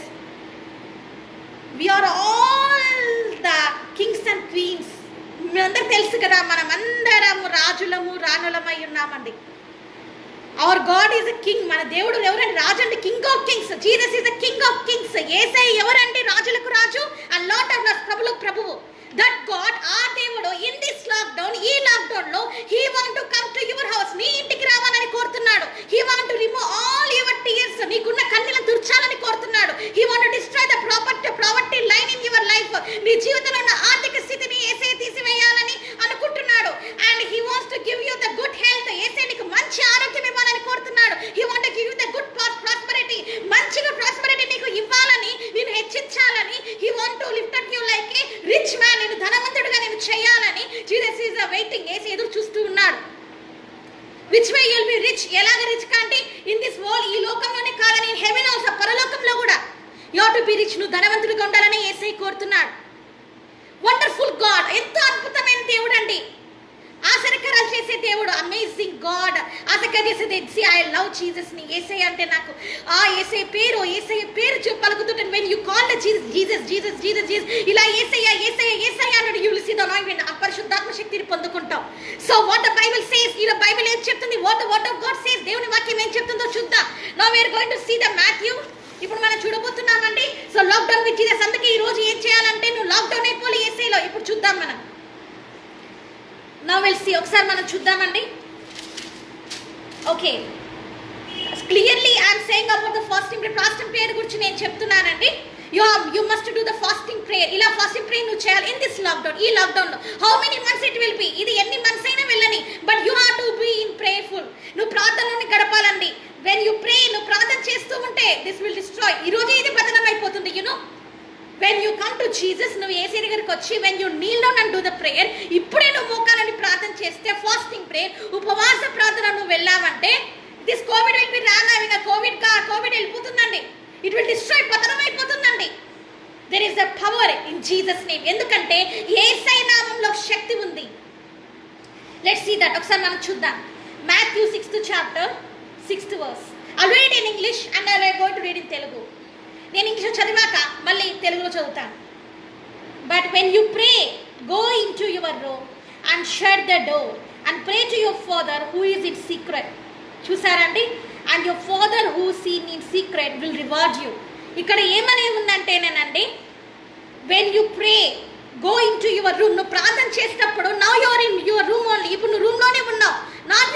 We are all the kings and queens. మీ అందరికి తెలుసు కదా, మనం అందరము రాజులము రాణులమై ఉన్నామండి. Our God is a king. మన దేవుడు ఎవరండి? రాజు అండి, king of kings. Jesus is a king of kings. యేసయ్య ఎవరండి? రాజులకు రాజు అండ్ లార్డ్ ఆఫ్ లార్డ్స్, ప్రభులకు ప్రభువు. దట్ గాడ్, ఆ దేవుడు ఇన్ దిస్ లాక్డౌన్, ఈ లాక్డౌన్ లో he want to come to your house. నీ ఇంటికి రావాలని కోరుతున్నాడు. He want to remove all your tears. నీకున్న కన్నీలను తుర్చాలని కోరుతున్నాడు. He want to destroy the property line in your life. నీ జీవితంలో ఉన్న ఆర్థిక స్థితిని యేసయ్య తీసివేయాలని అనుకుంటున్నాడు. And he wants to give you the good health. యేసయ్య నీకు మంచి ఆరోగ్యం ఇవ్వాలని కోరుతున్నాడు. He want to give you the good prosperity. మంచిగా ప్రాస్పెరిటీ నీకు ఇవ్వాలని, నేను హెచ్చించాలని. He want to lift up you like a rich man. నేను ధనవంతుడిగా నేను చేయాలని జీసస్ ఈజ్ వెయిటింగ్. యేసయ్య ఎదురు చూస్తూ ఉన్నాడు. Which way you will B rich. ఎలాగ రిచ్ కంటే ఇన్ దిస్ వరల్డ్, ఈ లోకంలోనే కాదని హెవెన్ ఆల్సో, పరలోకంలో కూడా you have to B rich. నువ్వు ధనవంతుడిగా ఉండాలని యేసయ్య కోరుతున్నాడు. Wonderful God. ఎంతో అద్భుతమైన దేవుడు అండి. ఆశ్చర్యకరాలు చేసే దేవుడు. Amazing God. ఆశ్చర్య చేసే ఐ లవ్ జీసస్ ని. యేసయ్య అంటే నాకు ఆ యేసయ్య పేరు పలుకుతుంటాను. When you call the Jesus Jesus Jesus Jesus Jesus, ఇలా యేసయ్య యేసయ్య యేసయ్య అన్నాడు. You will see the anointment. ఆ పరిశుద్ధాత్మ శక్తిని పొందుకుంటాం. So what the Bible says, ఈ బైబిల్ ఏం చెప్తుంది? What the word of God says. దేవుని వాక్యం ఏం చెప్తుందో చూద్దాం. Now we are going to see the Matthew. ఇప్పుడు మనం చూడబోతున్నామండి. So lockdown with Jesus. అందుకే ఈ రోజు ఏం చేయాలంటే, నువ్వు లాక్డౌన్ అయిపోయి యేసయ్యలో. ఇప్పుడు చూద్దాం మనం. Now will see. ఒకసారి మనం చూద్దామండి. Okay, clearly I'm saying about the fasting prayer. Fasting prayer గురించి నేను చెప్తున్నానండి. You must do the fasting prayer. ఇలా ఫాస్టింగ్ ప్రేయర్ నువ్వు చేయాలి ఇన్ దిస్ లాక్డౌన్. ఈ లాక్డౌన్ లో how many months it will be, ఇది ఎన్ని మంత్స్ అయినా వెళ్ళని, but you have to be in prayerful. నువ్వు ప్రార్థనలోని గడపాలండి. వెన్ యు ప్రే, నువ్వు ప్రార్థన చేస్తూ ఉంటే దిస్ విల్ డిస్ట్రాయ్. ఈ రోజు ఇది పతనం అయిపోతుంది. You know, when you come to Jesus, నువ్వు యేసయ్య దగ్గరికి వచ్చి when you kneel down and do the prayer, ఇప్పుడే నువ్వు మోకాలని ప్రార్థన చేస్తే, ఫాస్టింగ్ ప్రేయర్, ఉపవాస ప్రార్థన నువ్వు వెళ్ళావంటే, this COVID will be ran away. COVID వెళ్ళిపోతుందండి. ఇట్ విల్ డిస్ట్రాయ్, పతనం అయిపోతుందండి. There is the power in Jesus name. ఎందుకంటే యేసయ్య నామంలో శక్తి ఉంది. Let's see that. ఒకసారి మనం చూద్దాం. Matthew 6th chapter 6th verse. I'll read in English and I'm going to read in Telugu. నేను ఇంగ్లీష్ చదివాక మళ్ళీ తెలుగులో చదువుతాను. But when you pray, go into your room and shut the door and pray to your father who is in secret. చూసారండి? And your father who seen in secret will reward you. ఇక్కడ ఏమని ఉందంటేనేనండి, when you pray, go into your room. నువ్వు ప్రార్థన చేసేటప్పుడు, now your in your room only. ఇప్పుడు నువ్వు రూమ్లోనే ఉన్నావు. Not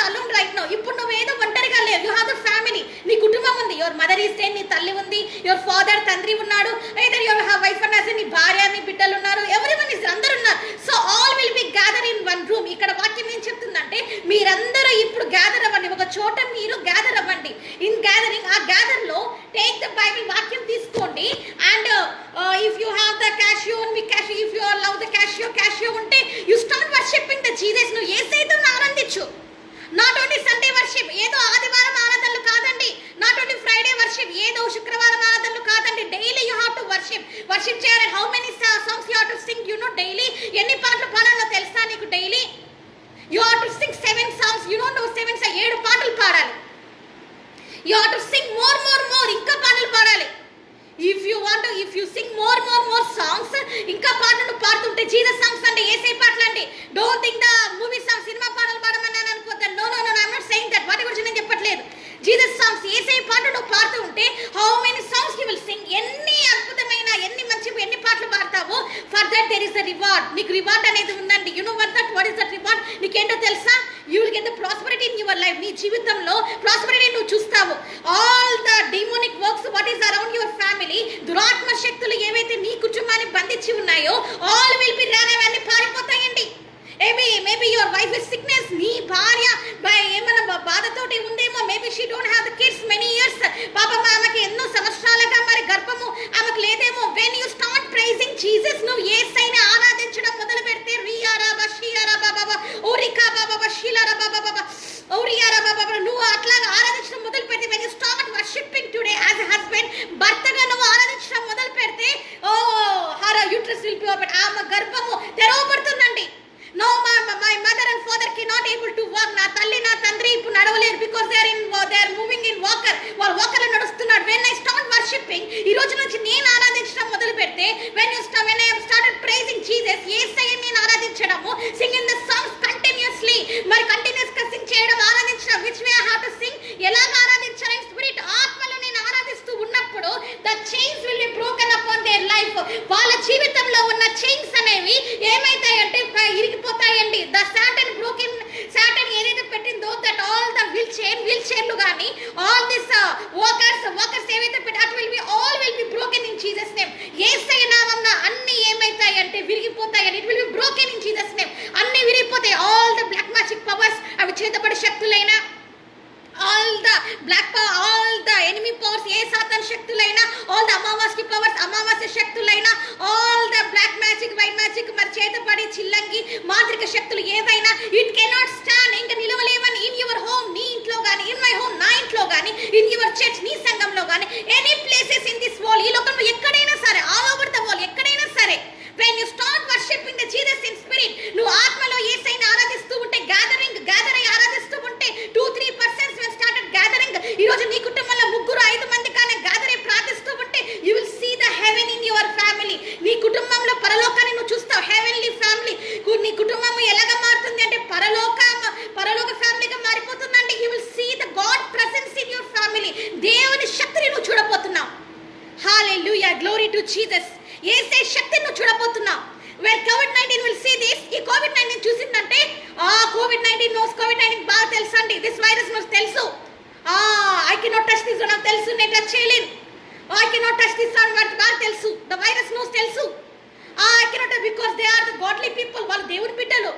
alone right now. ఇప్పుడు నువ్వు ఏదో ఒంటరిగా లేవు. You have the family. నీ కుటుంబం ఉంది. యువర్ మదర్ ఈస్ దేర్, నీ తల్లి ఉంది. యువర్ ఫాదర్, తండ్రి ఉన్నాడు. Either your wife and husband, నీ భార్య, నీ బిడ్డలు ఉన్నారు. ఎవరివన్ ఇస్, అందరూ ఉన్నారు. So all will B gather in one room. ఇక్కడ వాక్యం ఏం చెప్తుందంటే, మీరందరూ ఇప్పుడు గ్యాదర్ అవ్వండి. ఒక చోట మీరు గ్యాదర్ అవ్వండి. ఇన్ గ్యాదరింగ్, ఆ గ్యాదర్ లో టేక్ ద బైబిల్, వాక్యం తీసుకోండి. And if you have the Casio, if you love the Casio ఉంటే you start worshiping the Jesus. నువ్వు యేసయ్యతో ఆనందించు. నాట్ ఓన్లీ సండే వర్షిప్, ఏదో ఆదివారం ఆరాధనలు కాదండి. నాట్ ఓన్లీ ఫ్రైడే వర్షిప్, ఏదో శుక్రవారం ఆరాధనలు కాదండి. Daily you have to worship చేయాలి. How many songs you have to sing, you know daily. ఎన్ని పాటలు పాడాలో తెలుసా నీకు? Daily you have to sing 7 songs. You know 7 పాటలు పాడాలి. You have to sing more, ఇంకా పాటలు పాడాలి. if you sing more songs, ఇంకా పాటలు పాడుతుంటే, జీసస్ సాంగ్స్ అంటే యేసయ్య పాటలు అంటే, don't think the movie songs, సినిమా పాటలు పాడమన్నాను అనుకోతాను. No I'm not saying that. వాటి గురించి నేను చెప్పట్లేదు. జీసస్ సాంగ్స్, యేసయ్య పాటలు పాడుతూ ఉంటే, how many songs you will sing, ఎన్ని అద్భుతమైన, ఎన్ని పాటలు పాడతావో, for that there is the reward. నీకు రివార్డ్ అనేది ఉందండి. You know what is that reward? నీకేంటో తెలుసా? జీవితంలో ప్రాస్పరిటీ నువ్వు చూస్తావు. All the demonic works what is around your family, దురాత్మ శక్తులు ఏవైతే నీ కుటుంబాన్ని బంధించి ఉన్నాయో all will be run away, అన్ని పారిపోతాయండి. Maybe your wife is sickness, నీ భార్య ఏమైనా బాధతోటి ఉందేమో, maybe she don't have the kids many years, పాపం ఆమెకి ఎన్నో సంవత్సరాలుగా మరి గర్భము ఆమెకు లేదేమో. When you start praising Jesus, నువ్వు యేసయ్యని ఆరాధించడం మొదలు పెడితే రియారా బషియారా బాబా ఓరికా బాబా షీలారా బాబా ఓరియారా బాబా, నువ్వు అట్లాగా ఆరాధించడం మొదలు పెడితే, when you start worshipping today as a husband, భర్తగా నువ్వు ఆరాధించడం మొదలు పెడితే oh her uterus will be open, ఆమె గర్భము తెరవబడుతుందండి. No, my mother and father cannot able to walk. నా తల్లి నా తండ్రి ఇప్పుడు నడవలేరు, because they are moving in walker. వాళ్ళు వాకర్లో నడుస్తున్నారు. When I start worshiping, ఈ రోజు నుంచి నేను ఆరాధించడం మొదలు పెడితే, when I have started praising Jesus, యేసయ్యని నేను ఆరాధించడము, singing the songs continuously, మరి కంటిన్యూస్ గా సింగ్ చేయడం, ఆరాధించడం, which way I have to sing, ఎలాగ ఆరాధించాలి, స్పిరిట్ ఆత్మలో నేను ఆరాధిస్తూ ఉన్నప్పుడు the chains will be broken upon their life. వాళ్ళ జీవితంలో ఉన్న చైన్స్ అనేవి ఏమైతాయంటే ఇరిగిపోతాయండి. ద సాటన్ ఏదైతే పెట్టిందో, దట్ ఆల్ ద వీల్ చైర్లు కానీ ఆల్ దిస్ వర్కర్స్ ఏవైతే at all will be broken in Jesus name. Yesayya నామమున అన్ని ఏమైతాయంటే విరిగిపోతాయని, it will be broken in Jesus name. అన్ని విరిగిపోతాయి. All the black magic powers, అవి చేతబడి శక్తులైనా, ఆల్ ద ఎనిమీ పవర్స్, ఏ సాతాన్ శక్తులైనా, ఆల్ ద అమావాస్య పవర్స్, అమావాస్య శక్తులైనా, all the black magic, white magic, మరి చేతపడి చిల్లంగి మాంత్రిక శక్తులు ఏదైనా, ఇట్ కెనాట్ స్టాండ్, ఇంకా నిలవలేవని. ఇన్ యువర్ హోమ్, నీ ఇంట్లో కానీ, ఇన్ మై హోమ్, నా ఇంట్లో కానీ, ఇన్ యువర్ చర్చ్, నీ సంఘంలో కానీ, any places in this world, ఈ లోకంలో ఎక్కడైనా సరే, ఆల్ ఓవర్ ద వరల్డ్ ఎక్కడైనా సరే, when you start worshiping the Jesus in spirit, నువ్వు ఆత్మలో యేసయ్యని ఆరాధిస్తూ ఉంటే, గ్యాదర్ అయ్యి ఆరాధిస్తూ ఉంటే, 2-3% when started gathering, ఈ రోజు నీ కుటుంబంలో 3-5 మంది కానీ గ్యాదర్ అయ్యి ప్రార్థిస్తూ ఉంటే, you will see the heaven in your family. నీ కుటుంబంలో పరలోకాన్ని నువ్వు చూస్తావు. హెవెన్లీ ఫ్యామిలీ, నీ కుటుంబం ఎలాగ మారుతుంది అంటే పరలోక ఫ్యామిలీగా మారిపోతుందంటే, you will see the God presence in your family. దేవుని శక్తిని నువ్వు చూడబోతున్నావు. హల్లెలూయా, గ్లోరీ టు జీసస్. యేసయ్య శక్తిని నువ్వు చూడబోతున్నావు. When COVID-19 will see this, ఈ COVID-19 చూసిందంటే, COVID-19 knows, COVID-19 బాగా తెలుసు అండి, దిస్ వైరస్ knows తెలుసు. I cannot touch this, నాకు తెలుసు, నేను టచ్ చేయలేను. I cannot touch this, నాకు బాగా తెలుసు. The virus knows తెలుసు. I cannot touch, because they are the godly people, వాళ్ళు దేవుని బిడ్డలు.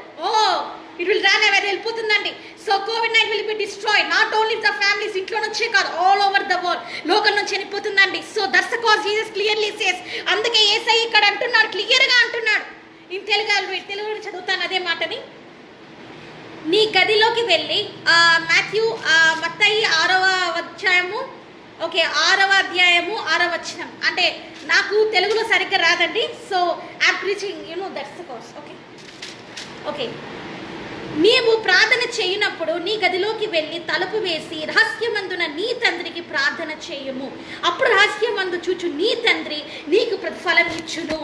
It will run away, వెళ్ళిపోతుందండి. So COVID-19 will be destroyed, not only the families, ఇంట్లో నుంచే కాదు, all over the world, లోకం నుంచి వెళ్ళిపోతుందండి. So that's the cause Jesus clearly says. అందుకే యేసయ్య ఇక్కడ అంటున్నాడు, క్లియర్ గా అంటున్నాడు. ఇన్ తెలుగులో చదువుతాను అదే మాటని. నీ గదిలోకి వెళ్ళి, మత్తయి 6వ అధ్యాయము 6వ వచనం, అంటే నాకు తెలుగులో సరిగ్గా రాదండి. So I'm preaching, that's the course. Okay నీవు ప్రార్థన చేయనప్పుడు నీ గదిలోకి వెళ్ళి తలుపు వేసి రహస్యమందున నీ తండ్రికి ప్రార్థన చేయము, అప్పుడు రహస్యమందు చూచు నీ తండ్రి నీకు ప్రతిఫలం ఇచ్చును.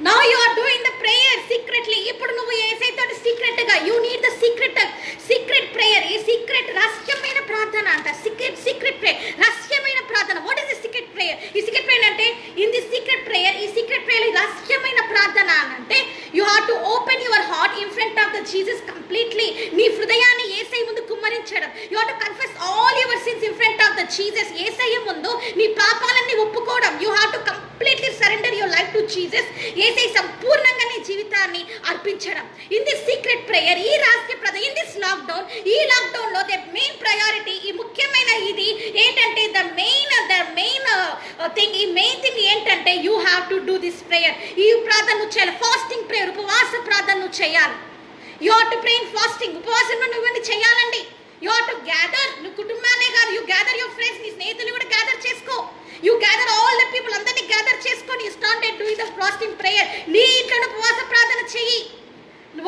Now you are doing the prayer secretly. ఇప్పుడు నువ్వు యేసయ్యతో సీక్రెట్ గా, you need the secret prayer. ఈ సీక్రెట్ రహస్యమైన ప్రార్థన అంట. సీక్రెట్ ప్రేయర్, రహస్యమైన ప్రార్థన. What is the secret prayer? ఈ సీక్రెట్ ప్రేయర్ అంటే, ఇన్ ది సీక్రెట్ ప్రేయర్, ఈ సీక్రెట్ ప్రేయర్ రహస్యమైన ప్రార్థన అంటే, you have to open your heart in front of the Jesus completely. నీ హృదయాన్ని యేసయ్య ముందు కుమ్మరించడం. You have to confess all your sins in front of the Jesus. యేసయ్య ముందు నీ పాపాలన్నీ ఒప్పుకోవడం. You have to completely surrender your life to Jesus. యేసయ్య సంపూర్ణంగా నీ జీవితాన్ని అర్పించడం. ఇన్ దిస్ సీక్రెట్ ప్రేయర్, ఈ రహస్య ప్రార్థన, ఇన్ దిస్ లాక్డౌన్, ఈ లాక్డౌన్ లో ద మెయిన్ ప్రయారిటీ, ఈ ముఖ్యమైన ఇది ఏంటంటే, ద మెయిన్ థింగ్, ఈ మెయిన్ థింగ్ ఏంటంటే, you have to do this prayer. ఈ ప్రార్థన నువ్వు చేయాలి. ఫాస్టింగ్ ప్రేయర్, ఉపవాస ప్రార్థన నువ్వు చేయాలి. You have to pray in fasting. ఉపవాసంలో నువ్వు ఇవన్నీ చేయాలండి. యూ హ్యావ్ టు గ్యాదర్, నువ్వు కుటుంబానే కాదు, యూ గ్యాదర్ యువర్ ఫ్రెండ్స్, నీ స్నేహితులు కూడా గ్యాదర్ చేసుకో. You gather all the people, అందరినీ గ్యాదర్ చేసుకొని you started doing the fasting prayer. నీ ఇంట్లో ఉపవాస ప్రార్థన చెయ్యి.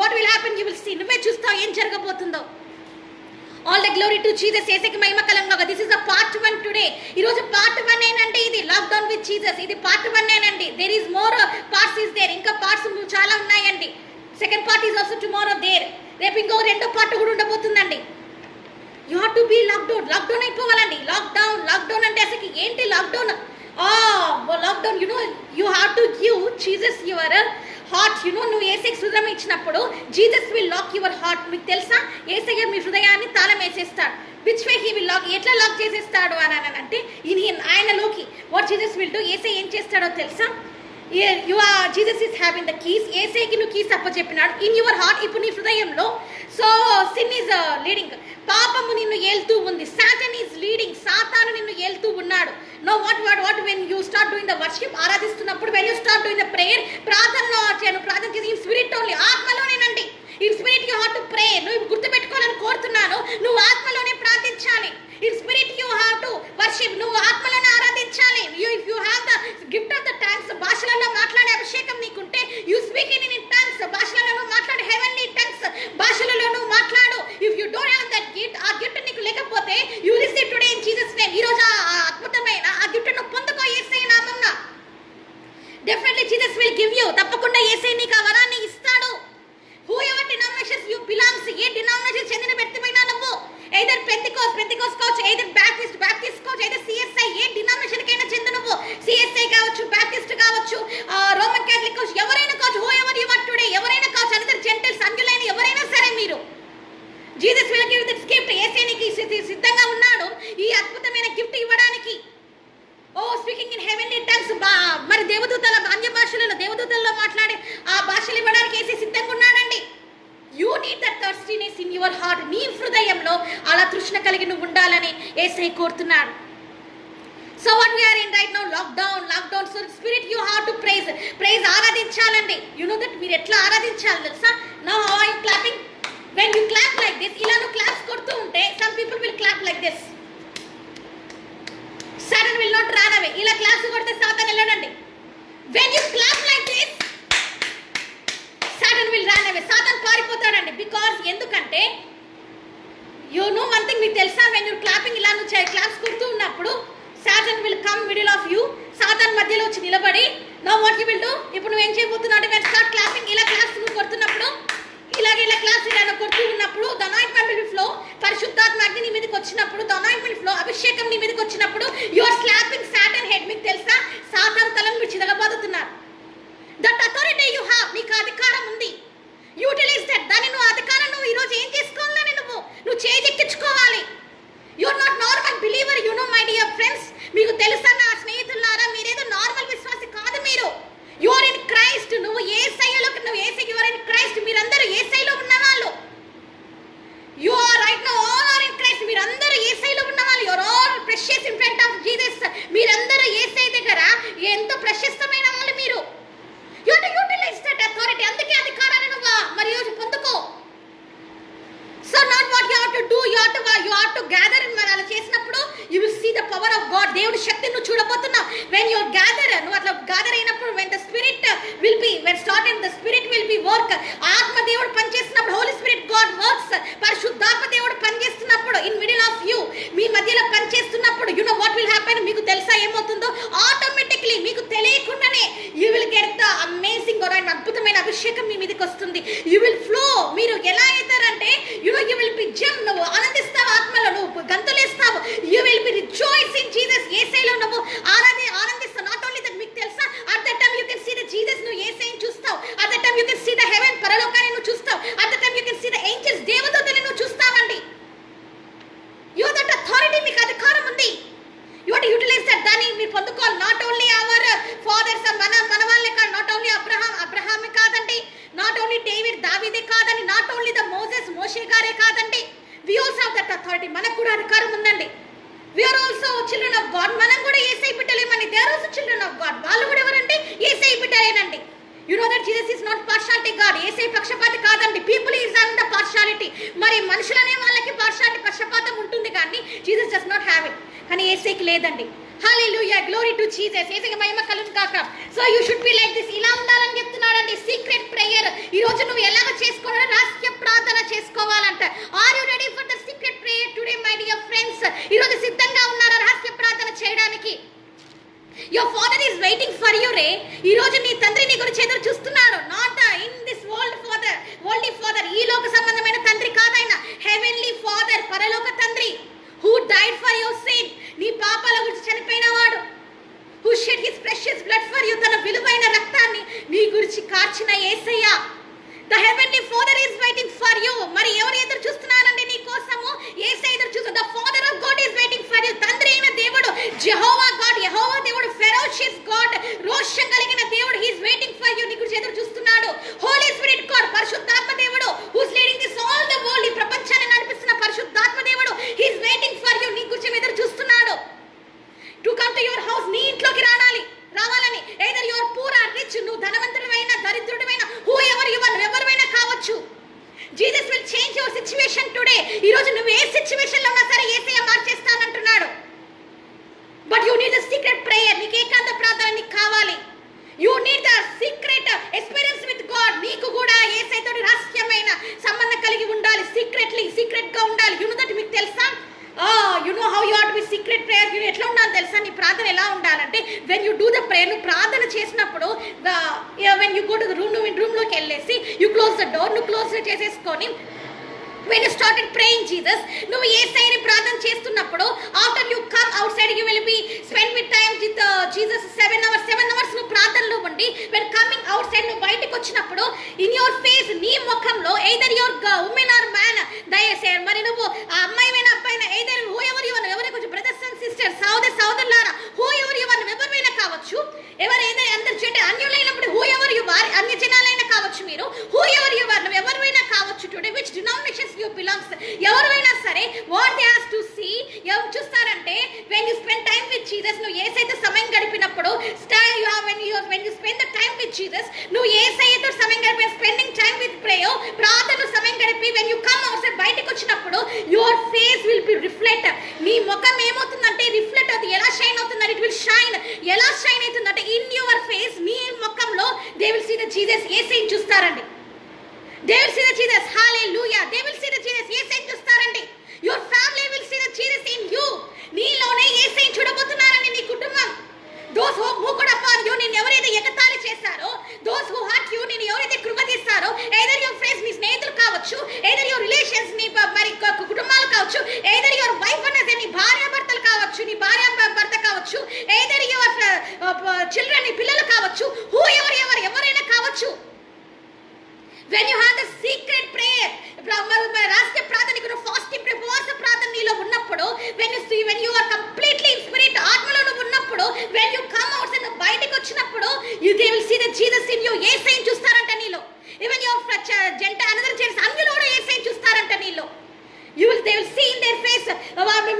What will happen, you will see. నువ్వే చూస్తావు ఏం జరగబోతుందో. All the glory to Jesus. యేసయ్యకి మహిమ కలుగును. This is the part 1 today. ఈ రోజు పార్ట్ 1 ఏనంటే, ఇది లాక్డౌన్ విత్ జీసస్, ఇది పార్ట్ 1 ఏనండి. There is more parts is there, ఇంకా పార్ట్స్ చాలా ఉన్నాయండి. Second part is also tomorrow there. రేపు ఇంకో 2వ పార్ట్ కూడా ఉండబోతుందండి. You have to be lockdown అయిపోవాలండి. లాక్డౌన్ అంటే అసలు ఏంటి lockdown? Lockdown, you have to give Jesus your heart నువ్వు ఏసైకి హృదయం ఇచ్చినప్పుడు Jesus will lock your heart. మీకు తెలుసా, ఏసయ్య మీ హృదయాన్ని తాళం వేసేస్తాడు. Which way he will lock, ఎట్లా లాక్ చేసేస్తాడు అని అంటే ఆయనలోకి వాట్ జీసస్ విల్ డూ, ఏసై ఏం చేస్తాడో తెలుసా, Jesus is having the keys. ఏసైకి నువ్వు కీస్ అప్పచెప్పినాడు ఇన్ యువర్ హార్ట్, ఇప్పుడు నీ హృదయంలో. సో సిన్ ఈజ్ లీడింగ్, పాపము నిన్ను ఏల్తూ ఉంది. సాటన్ ఈజ్ లీడింగ్, సాతాను నిన్ను ఏల్తూ ఉన్నాడు. Know what when you start doing the worship, ఆరాధిస్తున్నప్పుడు when you start doing the prayer, ప్రార్థనలో ప్రార్థన చేసి ఇన్ స్పిరిట్ ఓన్లీ, ఆత్మలోనేనండి. In spirit you have to pray. నువ్వు గుర్తుపెట్టుకోవాలని కోరుతున్నాను, నువ్వు ఆత్మలోనే ప్రార్థించాలి. In spirit you have to worship, నువ్వు ఆత్మలోనే ఆరాధించాలి. If you have the gift of the tongues, భాషలలో మాట్లాడే అభిషేకం నీకుంటే యూ స్పీక్ ఇన్ టంగ్స్, భాషలలో మాట్లాడు, హెవెన్లీ టంగ్స్, భాషలలో మాట్లాడు. If you don't have that gift, ఆ గిఫ్ట్ నీకు లేకపోతే you receive today in Jesus name. ఈ రోజు ఆ అద్భుతమైన ఆ గిఫ్ట్ ను పొందుకో యేసయ్య నామమున. Definitely Jesus will give you, తప్పకుండా యేసయ్య నీకు ఆ వరాన్ని ఇస్తాడు. Who ever denominations you belongs, A denomination చెందిన వ్యక్తిమైనా నువ్వు, ఎయిదర్ పెంతికోస్ కావచ్చు, ఎయిదర్ బాప్టిస్ట్ కావచ్చు, ఎయిదర్ సిఎస్ఐ, ఏ డినామినేషన్ కైనా చెందిన నువ్వు, సిఎస్ఐ కావచ్చు, బాప్టిస్ట్ కావచ్చు, రోమన్ క్యాథలిక్ కావచ్చు, ఎవరైనా కావచ్చు, whoever you are today, ఎవరైనా కావచ్చు, అనదర్ జెంటల్స్, అంజులైన ఎవరైనా సరే మీరు, Jesus will give this gift. Yesayya నీకు సిద్ధంగా ఉన్నాడు ఈ అద్భుతమైన గిఫ్ట్ ఇవ్వడానికి. Oh speaking in heavenly tongues, మరి దేవదూతల అన్య భాషలలో దేవదూతల్లో మాట్లాడే ఆ భాషలు ఇవ్వడానికి యేసయ్య సిద్ధంగా ఉన్నాడండి. You need that thirstiness in your heart, నీ హృదయంలో అలా తృష్ణ కలిగి నువ్వు ఉండాలని యేసయ్య కోరుతున్నాడు. So what we are in right now, lockdown. So spirit you have to praise, ఆరాధించాలండి. యు నో దట్ మీరు ఎట్లా ఆరాధించాలి తెలుసా. Now how I am clapping, when you clap like this, ఇలా నువ్వు క్లాప్స్ కొడుతూ ఉంటే some people will clap like this, Satan will not run away. ఇలా క్లాప్స్ కొడితే సాతాన్ వెళ్ళడండి. When you clap like this, Satan will run away. సాతాన్ పారిపోతాడండి. Because ఎందుకంటే యు నో వన్ థింగ్, మీకు తెలుసా, when you clapping ఇలా నువ్వు క్లాప్స్ కొడుతూ ఉన్నప్పుడు Satan will come middle of you. Satan మధ్యలో వచ్చి నిలబడి now what you will do, ఇప్పుడు నువ్వు ఏం చేయబోతున్నావు అంటే when start clapping, ఇలా క్లాప్స్ నువ్వు కొడుతున్నప్పుడు, ఇలా క్లాప్స్ ఇలా కొడుతూ ఉన్నప్పుడు the anointment will flow, పరిశుద్ధాత్మ అగ్ని నీ మీదకి వచ్చినప్పుడు, the anointment flow, అభిషేకం నీ మీదకి వచ్చినప్పుడు you are slapping Satan head. మీకు తెలుసా, సాతాన్ తలను మీరు చితకబాదుతున్నారు. దట్ అథారిటీ యు హావ్, నీకు అధికారం ఉంది. యూటిలైజ్ దట్, దాన్ని నువ్వు అధికారం నువ్వు ఈ రోజు ఏం చేసుకోవాలని నువ్వు చేజెక్కించుకోవాలి. You are not normal believer. You know my dear friends, మీకు తెలుసా నా స్నేహితులారా, మీరేదో నార్మల్ విశ్వాసి కాదు. మీరు యు ఆర్ ఇన్ క్రైస్ట్. నువ్వు యేసయ్యలో, నువ్వు Yesayya, you are in Christ. మీరందరూ యేసయ్యలో ఉన్నవాళ్ళు. You are right now all are in Christ. మీరందరూ యేసయ్యలో ఉన్నవాళ్ళు. You are all precious in front of Jesus. మీరందరూ యేసయ్య దగ్గర ఎంతో ప్రశస్తమైన వాళ్ళు మీరు. You have to utilize that authority. అందుకే అధికారాన్ని నువ్వు మరి రోజు పొందుకో. So not what you have to do, you have to gather. మరి అలా చేసినప్పుడు you will see the power of God. దేవుడి శక్తిని నువ్వు చూడబోతున్నావు. వెన్ యు గ్యాదర్, నువ్వు అట్లా గ్యాదర్ అయినప్పుడు, when the spirit will be, when started the spirit will be work. ఆత్మ దేవుడు పనిచేస్తున్నప్పుడు, హోలీ స్పిరిట్ గాడ్ వర్క్స్, పరిశుద్ధాత్మ దేవుడు పనిచేస్తున్నప్పుడు ఇన్ మిడిల్ ఆఫ్ యూ, మీ మధ్యలో పనిచేస్తున్నప్పుడు, you know what will happen. మీకు తెలుసా ఏమవుతుందో, ఆటోమేటిక్లీ మీకు తెలియకుండానే you will get the amazing, అద్భుతమైన అభిషేకం మీ మీదకి వస్తుంది. You will flow. మీరు ఎలా అవుతారంటే you know you will be jump, నువ్వు ఆనందిస్తావు, ఆత్మలో నువ్వు గంతులేస్తావు. You will be rejoice in Jesus. యేసయ్యలో నువ్వు ఆనందిస్తావు. నాట్ ఓన్లీ దట్, మీకు తెలుసా, at that time you can see the Jesus. నువ్వు యేసయ్యని చూస్తావు. At that time you can see the heaven, పరలోకాన్ని నువ్వు చూస్తావు. At that time you can see the angels, దేవదూతలను నువ్వు చూస్తావండి. యు హావ్ దట్ అథారిటీ, మీకు అధికారం ఉంది. You have to utilize that. దాన్ని మీరు పొందుకోవాలి. నాట్ ఓన్లీ అవర్ ఫాదర్స్, మన వాళ్ళే కాదు. నాట్ ఓన్లీ అబ్రహామే కాదండి, నాట్ ఓన్లీ డేవిడ్, దావీదే కాదండి, నాట్ ఓన్లీ ద మోషే గారే కాదండి. We also have that authority. మనకు కూడా అధికారం ఉందండి. We are also children of God. మనం కూడా యేసయ్య బిడ్డలేమండి. They are also children of God. వాళ్ళు కూడా ఎవరండి, యేసయ్య బిడ్డలేనండి. You know that Jesus is not partiality God. Yesayya పక్షపాతి కాదండి. People is having the partiality. మరి మనుషులనే వాళ్ళకి పార్షాలిటీ, పక్షపాతం ఉంటుంది, కానీ Jesus does not have it. కానీ యేసయ్యకి లేదండి. Hallelujah, glory to Jesus. యేసయ్యకి మహిమ కలుగును గాక. So you should be like this. ఇలా ఉండాలని చెప్తున్నాడండి. సీక్రెట్ ప్రేయర్ ఈ రోజు నువ్వు ఎలాగ చేసుకోవాలో రహస్య ప్రార్థన చేసుకోవాలంట. Are you ready for the secret prayer today my dear friends? ఈ రోజు సిద్ధంగా ఉన్నారా రహస్య ప్రార్థన చేయడానికి? Your father is waiting for you ray. ఈ రోజు నీ తండ్రి నీ గురించి ఎదురు చూస్తున్నాడు. Not in this world father, ఈ లోక సంబంధమైన తండ్రి కాదైనా, హెవెన్లీ ఫాదర్, పరలోక తండ్రి. Who died for your sin, నీ పాపాల గురించి చనిపోయిన వాడు. Who shed his precious blood for you, తన విలువైన రక్తాన్ని నీ గురించి కార్చిన how you are to be secret prayer. You ఎట్లా ఉండాలి తెలుసా, నీ ప్రార్థన ఎలా ఉండాలంటే when you do the prayer, నువ్వు ప్రార్థన చేసినప్పుడు when you go to the room, నువ్వు రూమ్లోకి వెళ్ళేసి యూ క్లోజ్ ద డోర్, నువ్వు క్లోజ్ చేసేసుకొని when you started praying Jesus, నువ్వు యేసయ్యని ప్రార్థన చేస్తున్నప్పుడు after you come outside you will be spend with time with Jesus 7 hours నువ్వు ప్రార్థనలో ఉండి when coming outside నువ్వు బయటికి వచ్చినప్పుడు in your face, నీ ముఖంలో either your woman or man, దయచేసి మరి నువ్వు ఆ అమ్మాయివైనా అబ్బాయినా either whoever you are, ఎవరైనా కొంచెం బ్రదర్స్ అండ్ సిస్టర్స్ సోదరులారా whoever you are, ఎవరైనా కావచ్చు, ఎవరైనా అందరి చేత అన్యులైనప్పుడు whoever you are, అన్య జనాలైనా కావచ్చు, మీరు whoever you are, నువ్వు ఎవరైనా కావచ్చు, today which denominations you belongs, ఎవరైనా సరే what they has to see, ఎవరు చూస్తారంటే when you spend time with Jesus, నువ్వు యేసయ్యతో సమయం గడిపినప్పుడు when you spend the time with Jesus, నువ్వు యేసయ్యతో సమయం గడిపి spending time with prayer, ప్రార్థనలో సమయం గడిపి when you come outside బయటికి వచ్చినప్పుడు your face will be reflect, నీ ముఖం ఏమవుతుందంటే రిఫ్లెక్ట్ అవుతుంది. ఎలా షైన్ అవుతుందంటే it will shine, ఎలా షైన్ అవుతుందంటే in your face, నీ ముఖంలో they will see the Jesus, యేసయ్యని చూస్తారండి. They will see the Jesus, hallelujah, they will see the Jesus, యేసయ్యని చూస్తారండి. your family will see the Jesus in you, నీలోనే యేసయ్యని చూడబోతున్నారండి నీ కుటుంబం. those who could upon you, నేను ఎవరైతే ఎగతాళి చేశారో, those who hurt you, నేను ఎవరైతే కృపదీస్తారో, either your friends, నీ స్నేహితులు కావచ్చు, either your relations, నీ మరి కుటుంబాలు కావచ్చు, either your wife అనేది నీ భార్య భర్తలు కావచ్చు, నీ భార్య భర్త కావచ్చు, either your children, నీ పిల్లలు కావచ్చు, ఎవరైనా కావచ్చు. when you have the secret prayer, రహస్య ప్రార్థన, ఫాస్టింగ్ ఉపవాస ప్రార్థన నీలో ఉన్నప్పుడు when you are completely in spirit, ఆత్మలో నువ్వు ఉన్నప్పుడు when you come out and బయటికి వచ్చినప్పుడు they will see the Jesus in you, యేసయ్యని చూస్తారంట నీలో. even your another Jesus, అన్యులు కూడా యేసయ్యని చూస్తారంట నీలో. they will see in their face,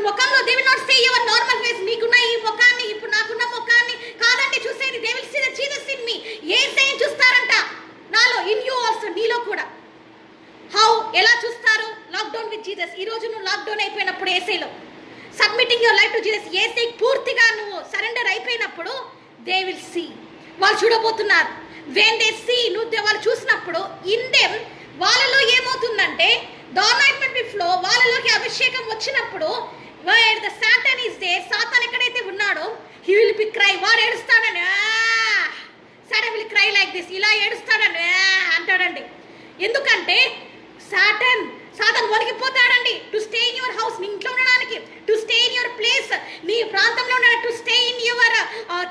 ముఖంలో they will not see your normal face, నీకున్న ఈ ముఖాన్ని, ఇప్పుడు నాకున్న ముఖాన్ని కాదండి చూసేది, they will see the Jesus in me, యేసయ్యని చూస్తారంట నాలో, in you also, నీలో కూడా. హౌ, ఎలా చూస్తారు? Lockdown with Jesus. ఈ రోజు నువ్వు లాక్డౌన్ అయిపోయినప్పుడు యేసయ్యలో submitting your life to Jesus, యేసయ్యకి పూర్తిగా నువ్వు సరెండర్ అయిపోయినప్పుడు దే విల్ సీ, వాళ్ళు చూడబోతున్నారు. when they see, నువ్వు వాళ్ళు చూసినప్పుడు in them, వాళ్ళలో ఏమవుతుందంటే the anointment will flow, వాళ్ళలోకి అభిషేకం వచ్చినప్పుడు where the Satan is there, Satan ఎక్కడైతే ఉన్నాడో he will be cry, వాడు ఏడుస్తాడని, Satan will cry like this, ఇలా ఏడుస్తాడని అంటాడండి. ఎందుకంటే సాతాన్ వణికిపోతాడండి. To stay in your house, నీ ఇంట్లో ఉండడానికి, to stay in your place, నీ ప్రాంతంలో ఉండడానికి, to stay in your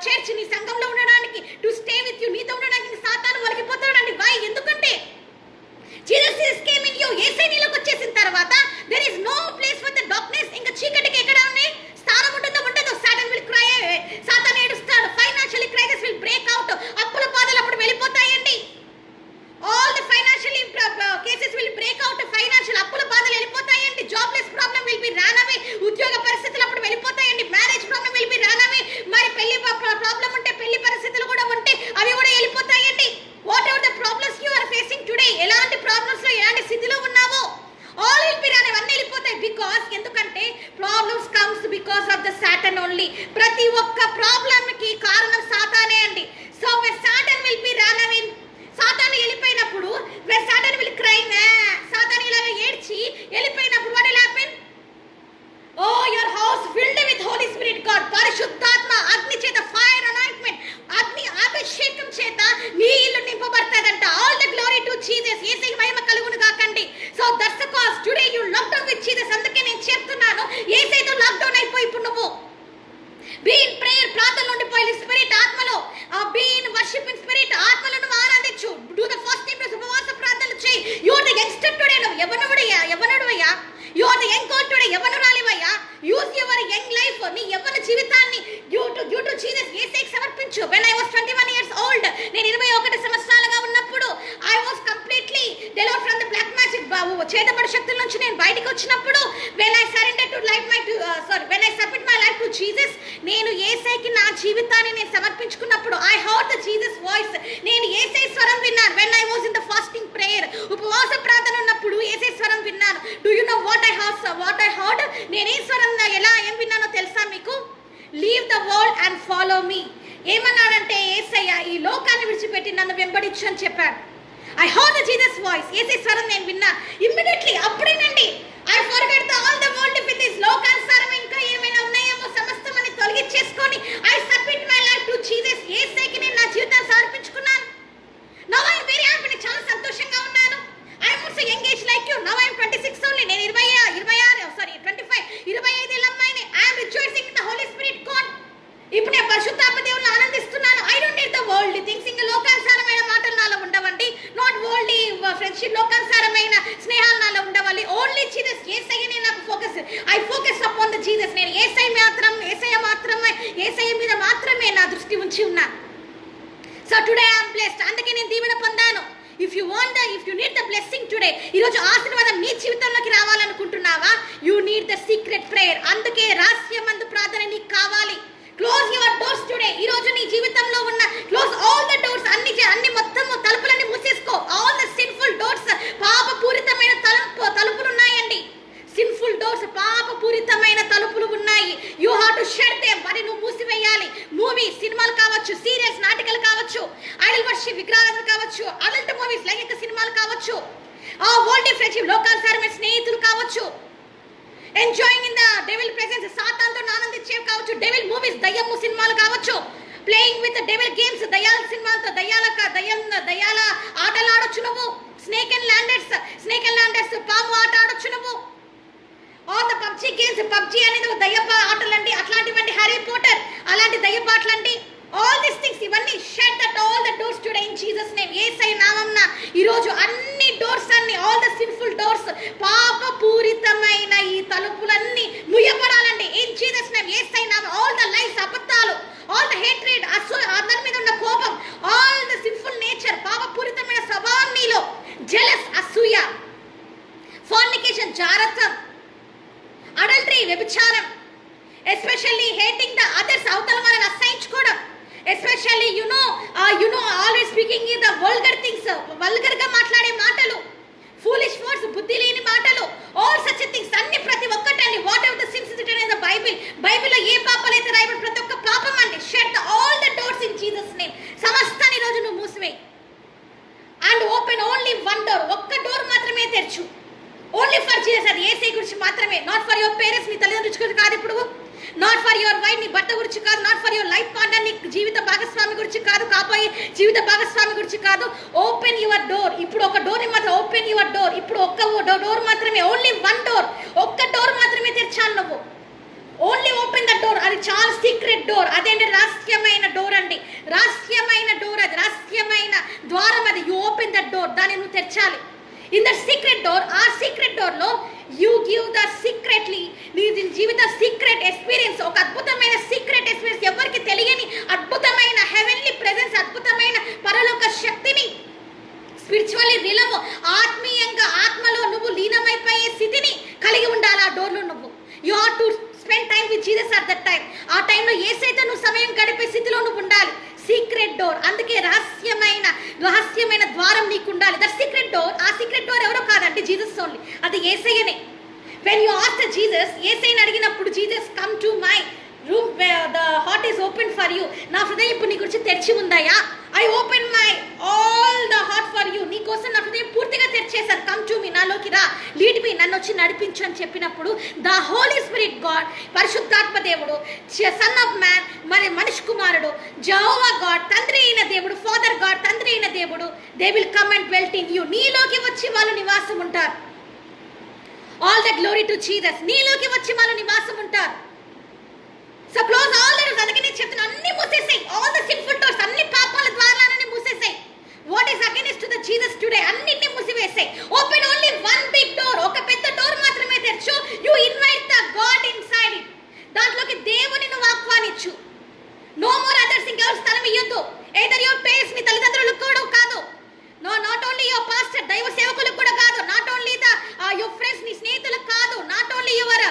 church, నీ సంఘంలో ఉండడానికి, టు స్టే విత్ యు, నీతో ఉండడానికి సాతాన్ వణికిపోతాడండి. వై? ఎందుకంటే Jesus came in you, Yesayya నీలోకి వచ్చేసిన తర్వాత there is no place for the darkness. ఇంకా చీకటికి ఎక్కడ ఉంది స్థానం ఉండదు. సాతాన్ విల్ క్రై, సాతాన్ ఏడుస్తాడు. Financial crisis will break out, అప్పుల బాధలు అప్పుడు వెళ్ళిపోతాయండి. all the financially cases will break out, financial అప్పుల బాధలు వెళ్ళిపోతాయండి. Jobless problem will be run away, ఉద్యోగ పరిస్థితులు అప్పుడు వెళ్ళిపోతాయండి. Marriage problem will be run away, మరి పెళ్లి ప్రాబ్లం ఉంటే, పెళ్లి పరిస్థితులు కూడా ఉంటే అవి కూడా వెళ్ళిపోతాయండి. Whatever the problems you are facing today, ఎలాంటి ప్రాబ్లమ్స్ లో ఎలాంటి స్థితిలో ఉన్నావో all will be run, అవన్నీ వెళ్ళిపోతాయి. బికాస్ ఎందుకంటే problems comes because of the Satan only. ప్రతి ఒక్క ప్రాబ్లం కి కారణం సాతానే అండి. So when Satan will be run away, సాతాను వెళ్ళిపోయినప్పుడు when Satan will cry, సాతాను ఇలా ఏడ్చి వెళ్ళిపోయినప్పుడు what will happen? Oh, your house filled with Holy Spirit God, పరిశుద్ధాత్మ అగ్ని చేత, ఫైర్ అనాయింట్మెంట్, అగ్ని అభిషేకం చేత నీ ఇల్లు నింపబడతాదంట. all the glory to Jesus, Yesayya మహిమ కలుగును గాకండి. So that's the cause today you lockdown with Jesus. అందుకే నేను చెప్తున్నాను, యేసయ్యతో లాక్డౌన్ అయిపోయి ఇప్పుడు నువ్వు be in prayer, ప్రార్థనలో ఉండిపోయి స్పిరిట్, ఆత్మలో be in worship in spirit, ఆత్మలో నువ్వు ఆరాధించు. do the fasting, ఉపవాస ప్రార్థనలు చేయి. you are the youngster today, నువ్వు యవ్వనుడయ్యా, you are the young girl today, యవ్వనురాలివయ్యా. use your young life, నీ యవ్వన జీవితాన్ని due to Jesus యేసయ్యకి సమర్పించు. when I was 21 years old, నేను 21 సంవత్సరాలుగా ఉన్నప్పుడు I was completely delivered from the black magic, చేతబడి శక్తుల నుంచి నేను బయటికి వచ్చినప్పుడు when I surrendered to life when I submit my life to Jesus, నేను యేసయ్యకి నా జీవితాన్ని నేను సమర్పించుకున్నప్పుడు I heard the Jesus voice, నేను యేసయ్య స్వరం విన్నాను. when I was in the fasting prayer, ఉపవాస ప్రార్థన ఉన్నప్పుడు యేసయ్య స్వరం విన్నాను. do you know what I heard? నేను ఈ స్వరం ఏం విన్నానో తెలుసా మీకు? Leave the world and follow me. ఏమన్నాడంటే యేసయ్య ఈ లోకాన్ని విడిచిపెట్టి నన్ను వెంబడించు అని చెప్పాడు. I heard the Jesus voice, యేసయ్య స్వరం నేను విన్నా. ఇమ్మీడియట్లీ అప్పుడేనండి I forget all the world with this లోకానుసారం ఇంకా జీసస్. నేను యేసయ్య మీద మాత్రమే నా దృష్టి ఉంచి ఉన్నాను. So today I'm blessed. అందుకే నేను దీవెన పొందాను. If you need the blessing today, ఈరోజు ఆశీర్వాదం నీ జీవితంలోకి రావాలనుకుంటున్నావా? You need the secret prayer. అందుకే రహస్యమందు ప్రార్థన నీకు కావాలి. Close your doors today. ఈ రోజు నీ జీవితంలో ఉన్న క్లోజ్ ఆల్ ద డోర్స్, అన్ని మొత్తము తలుపులన్నీ మూసేసుకో. ఆల్ ద సిన్ఫుల్ డోర్స్, పాపపూరితమైన తలుపులు ఉన్నాయండి. సిన్ఫుల్ డోర్స్, పాపపూరితమైన తలుపులు ఉన్నాయి. You have to shut them. మరి నువ్వు మూసివేయాలి. మూవీస్, సినిమాలు కావచ్చు, సీరియల్స్, నాటకాలు కావచ్చు, ఐడల్ వర్షిప్ విగ్రహాలు కావచ్చు, అడల్ట్ మూవీస్, లైంగిక సినిమాలు కావచ్చు, వరల్డ్ ఫ్రెండ్షిప్, లోకానుసారమైన స్నేహితులు కావచ్చు, enjoying in the devil presence, సాతానుతో ఆనందించేవి కావచ్చు, డెవిల్ మూవీస్, దయ్యము సినిమాలు కావచ్చు, ప్లేయింగ్ విత్ డెవిల్ గేమ్స్, దయ్యాల సినిమాలతో దయ్యాల ఆటలు ఆడొచ్చు నువ్వు. స్నేక్ అండ్ ల్యాండర్స్ పాము ఆట ఆడొచ్చు నువ్వు. All the PUBG games, PUBG అనేది దయ్యప్ప ఆటలండి. అట్లాంటివండి హ్యారీ పోటర్, అలాంటి దయ్యప్ప ఆటలండి. ఆల్ దిస్ థింగ్స్, ఇవన్నీ shut that all the doors today in Jesus name. Yesayya నామమున ఈ రోజు అన్ని doors, all the sinful doors, పాపపూరితమైన ఈ తలుపులన్నీ ముయ్యబడాలండి ఇన్ జీసస్ నేమ్. యేసయ్య నామం. ఆల్ ద లైఫ్, అబద్ధాలు, ఆల్ ద హేట్రేడ్, అందరి మీద ఉన్న కోపం, ఆల్ ద సిన్ఫుల్ నేచర్, పాపపూరితమైన స్వభావం నీలో, జెలస్, అసూయ, ఫార్నికేషన్, జారత్వం, అడల్టరీ, వ్యభిచారం, ఎస్పెషల్లీ హేటింగ్ ద అదర్స్, అవతల వాళ్ళని అసహించుకోవడం, especially you know always speaking in the vulgar things, vulgar గా మాట్లాడే మాటలు, ఫూలిష్ వర్డ్స్, బుద్ధి లేని మాటలు, ఆల్ సచ్ థింగ్స్, అన్ని ప్రతి ఒక్కటండి. Whatever the sins written in the బైబిల్లో ఏ పాపాలు అయితే రాయబడి ప్రతి ఒక్క పాపం అండి. Shut all the doors in Jesus name. సమస్తాన్ని ఈ రోజు నువ్వు మూసివేయి. And open only one door, ఒక్క డోర్ మాత్రమే తెరచు. Only for Jesus. అది యేసయ్య గురించి మాత్రమే. నాట్ ఫర్ యువర్ పేరెంట్స్, నీ తల్లిదండ్రుల గురించి కాదు. ఇప్పుడు నాట్ ఫర్ యువర్ వైఫ్, నీ భర్త గురించి కాదు. Not for your life partner, నీ జీవిత భాగస్వామి గురించి కాదు. కాబోయే జీవిత భాగస్వామి గురించి కాదు. Open your door. ఇప్పుడు ఒక డోర్ మాత్రం ఓపెన్ యువర్ డోర్. ఇప్పుడు ఒక్క డోర్ మాత్రమే, ఓన్లీ వన్ డోర్, ఒక్క డోర్ మాత్రమే తెరచాలి నువ్వు. Only open the door. అది చాలా సీక్రెట్ డోర్. అదేంటి? రహస్యమైన డోర్ అండి. రహస్యమైన డోర్, అది రహస్యమైన ద్వారం. అది యూ ఓపెన్ ద డోర్, దాన్ని నువ్వు తెరచాలి. ఇన్ ద సీక్రెట్ డోర్, ఆ సీక్రెట్ డోర్ లో యూ గివ్ ద సీక్రెట్లీ, నీ జీవిత సీక్రెట్ ఎక్స్పీరియన్స్, ఒక అద్భుతమైన సీక్రెట్ ఎక్స్పీరియన్స్, ఎవరికి తెలియని అద్భుతమైన హెవెన్లీ ప్రెజెన్స్, అద్భుతమైన పరలోక శక్తిని, స్పిరిచువల్లీ రిలవ్, ఆత్మీయంగా ఆత్మలో నువ్వు లీనమైపోయే స్థితిని కలిగి ఉండాలి ఆ డోర్లో నువ్వు. You have to spend time with Jesus at that time. ఆ టైంలో యేసయ్యతో నువ్వు సమయం గడిపే స్థితిలో నువ్వు ఉండాలి. Secret door. అందుకే రహస్యమైన ద్వారం నీకు ఉండాలి. The secret door. ఆ సీక్రెట్ డోర్ ఎవరో కాదండి, జీసస్ ఓన్లీ. అది యేసయ్యనే. వెన్ యూ ఆస్క్ జీసస్, యేసయ్యని అడిగినప్పుడు, Jesus come to my room, the heart is open for you. నా హృదయం ఇప్పుడు నీ గురించి తెరిచి ఉందయా? I open my all the heart for you. నీ కోసం నా హృదయం పూర్తిగా తెరిచేశాను. కమ్ టు మీ, నాలోకి రా, లీడ్ మీ, నన్ను వచ్చి నడిపించు అని చెప్పినప్పుడు ద హోలీ స్పిరిట్ గాడ్, పరిశుద్ధాత్మ దేవుడు, సన్ ఆఫ్ మ్యాన్, మరి మనిషి కుమారుడు, జెహోవా గాడ్, తండ్రి అయిన దేవుడు, ఫాదర్ గాడ్, తండ్రి అయిన దేవుడు, they will come and dwell in you. నీలోకి వచ్చి వాళ్ళు నివాసం ఉంటారు. All the glory to Jesus. నీలోకి వచ్చి వాళ్ళు నివాసం ఉంటారు. So close all the doors. అందుకే నేను చెప్తున్నా, అన్ని మూసేసాయి. ఆల్ ద సిన్ఫుల్ డోర్స్, అన్ని పాపాల ద్వారాలన్నీ మూసేసాయి. What is against to the Jesus today, అన్నిటిని మూసివేసాయి. Open only one big door, ఒక పెద్ద డోర్ మాత్రమే తెరచు. You invite the God inside it. దాంట్లోకి దేవుని నువ్వు ఆహ్వానించు. No more others. ఇంకెవరు స్థలం ఇయ్యొద్దు. ఎయిదర్ యువర్ పేరెంట్స్, నీ తల్లిదండ్రులకు కూడా కాదు. No, not only your pastor, దైవ సేవకులకు కూడా కాదు. Not only the your friends, నీ స్నేహితులకు కాదు. Not only your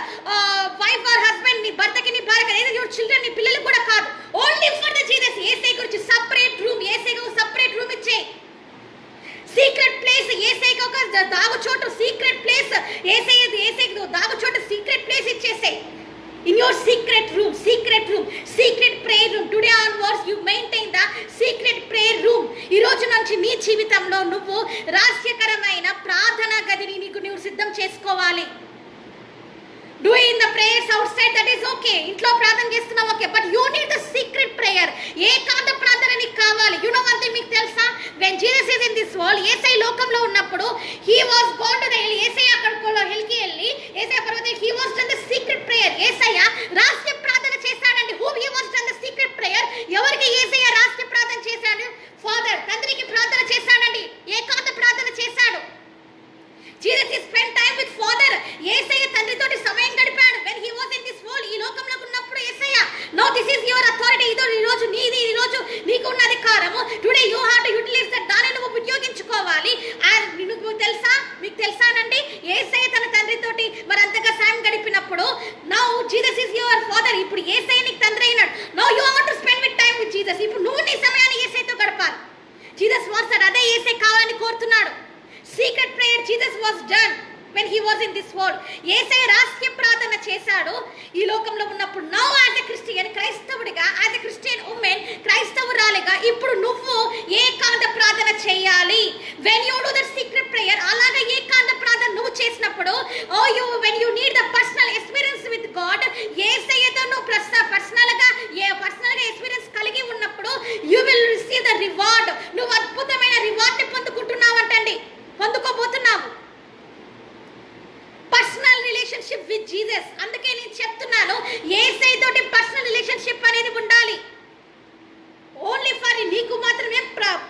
wife or husband, నీ భర్తకి, నీ భార్యకి, లేదా యువర్ చిల్డ్రన్, నీ పిల్లలకు కూడా కాదు. Only for the Jesus. Yesayya గురించి సపరేట్ రూమ్, యేసయ్యకు సపరేట్ రూమ్ ఇచ్చే. సీక్రెట్ ప్లేస్, యేసయ్యకు ఒక దాగుచోటు, సీక్రెట్ ప్లేస్, యేసయ్యకు దాగుచోటు, సీక్రెట్ ప్లేస్ ఇచ్చేసే. In your secret room, secret prayer room. Today onwards you maintain the secret prayer room. ఈ రోజు నుంచి నీ జీవితంలో నువ్వు రహస్యకరమైన ప్రార్థనా గదిని నువ్వు సిద్ధం చేసుకోవాలి. Doing the prayers outside, that is okay. ఇంట్లో ప్రార్థన చేస్తున్నావు, okay, but you need the secret prayer. ఏకాంత ప్రార్థన నీకు కావాలి. యు నో వన్ థింగ్, మీకు తెలుసా? When Jesus is in this world, Yesayya లోకంలో ఉన్నప్పుడు, he was gone to the hill. Yesayya అక్కడికి హిల్కి వెళ్ళి, యేసయ్య పర్వతం, he was done the secret prayer. Yesayya రహస్య ప్రార్థన చేశాడండి. Who he was done the secret prayer. ఎవరికి యేసయ్య రహస్య ప్రార్థన చేశాడు? ఫాదర్, తండ్రికి ప్రార్థన చేశాడండి. ఏకాంత ప్రార్థన చేశాడు. Jesus spent time with Father. యేసయ్య తండ్రితోటి సమయం గడిపాడు. When he was in this Jesus was that. అదే యేసే కావాలని కోరుతున్నాడు. Secret prayer Jesus was done when he was in this world. Yesayya రహస్య ప్రార్థన చేశాడు ఈ లోకంలో ఉన్నప్పుడు. నౌ యాజ్ ఎ క్రిస్టియన్, క్రైస్తవుడిగా, యాజ్ ఎ క్రిస్టియన్ ఉమెన్, క్రైస్తవురాలిగా ఇప్పుడు నువ్వు ఏకాంత ప్రార్థన చేయాలి. when you do the secret prayer, అలాగే ఏకాంత ప్రార్థన నువ్వు చేసినప్పుడు, when you need the personal experience with God, యేసయ్యతో నువ్వు పర్సనల్గా ఎక్స్పీరియన్స్ కలిగి ఉన్నప్పుడు you will receive the reward. నువ్వు అద్భుతమైన రివార్డ్ ని పొందుకుంటున్నావంటండి, పొందుకోబోతున్నావు. Personal relationship with Jesus. అందుకే నేను చెప్తున్నాను, యేసయ్య తోటి పర్సనల్ రిలేషన్షిప్ అనేది ఉండాలి. ఓన్లీ ఫర్ నీకు మాత్రమే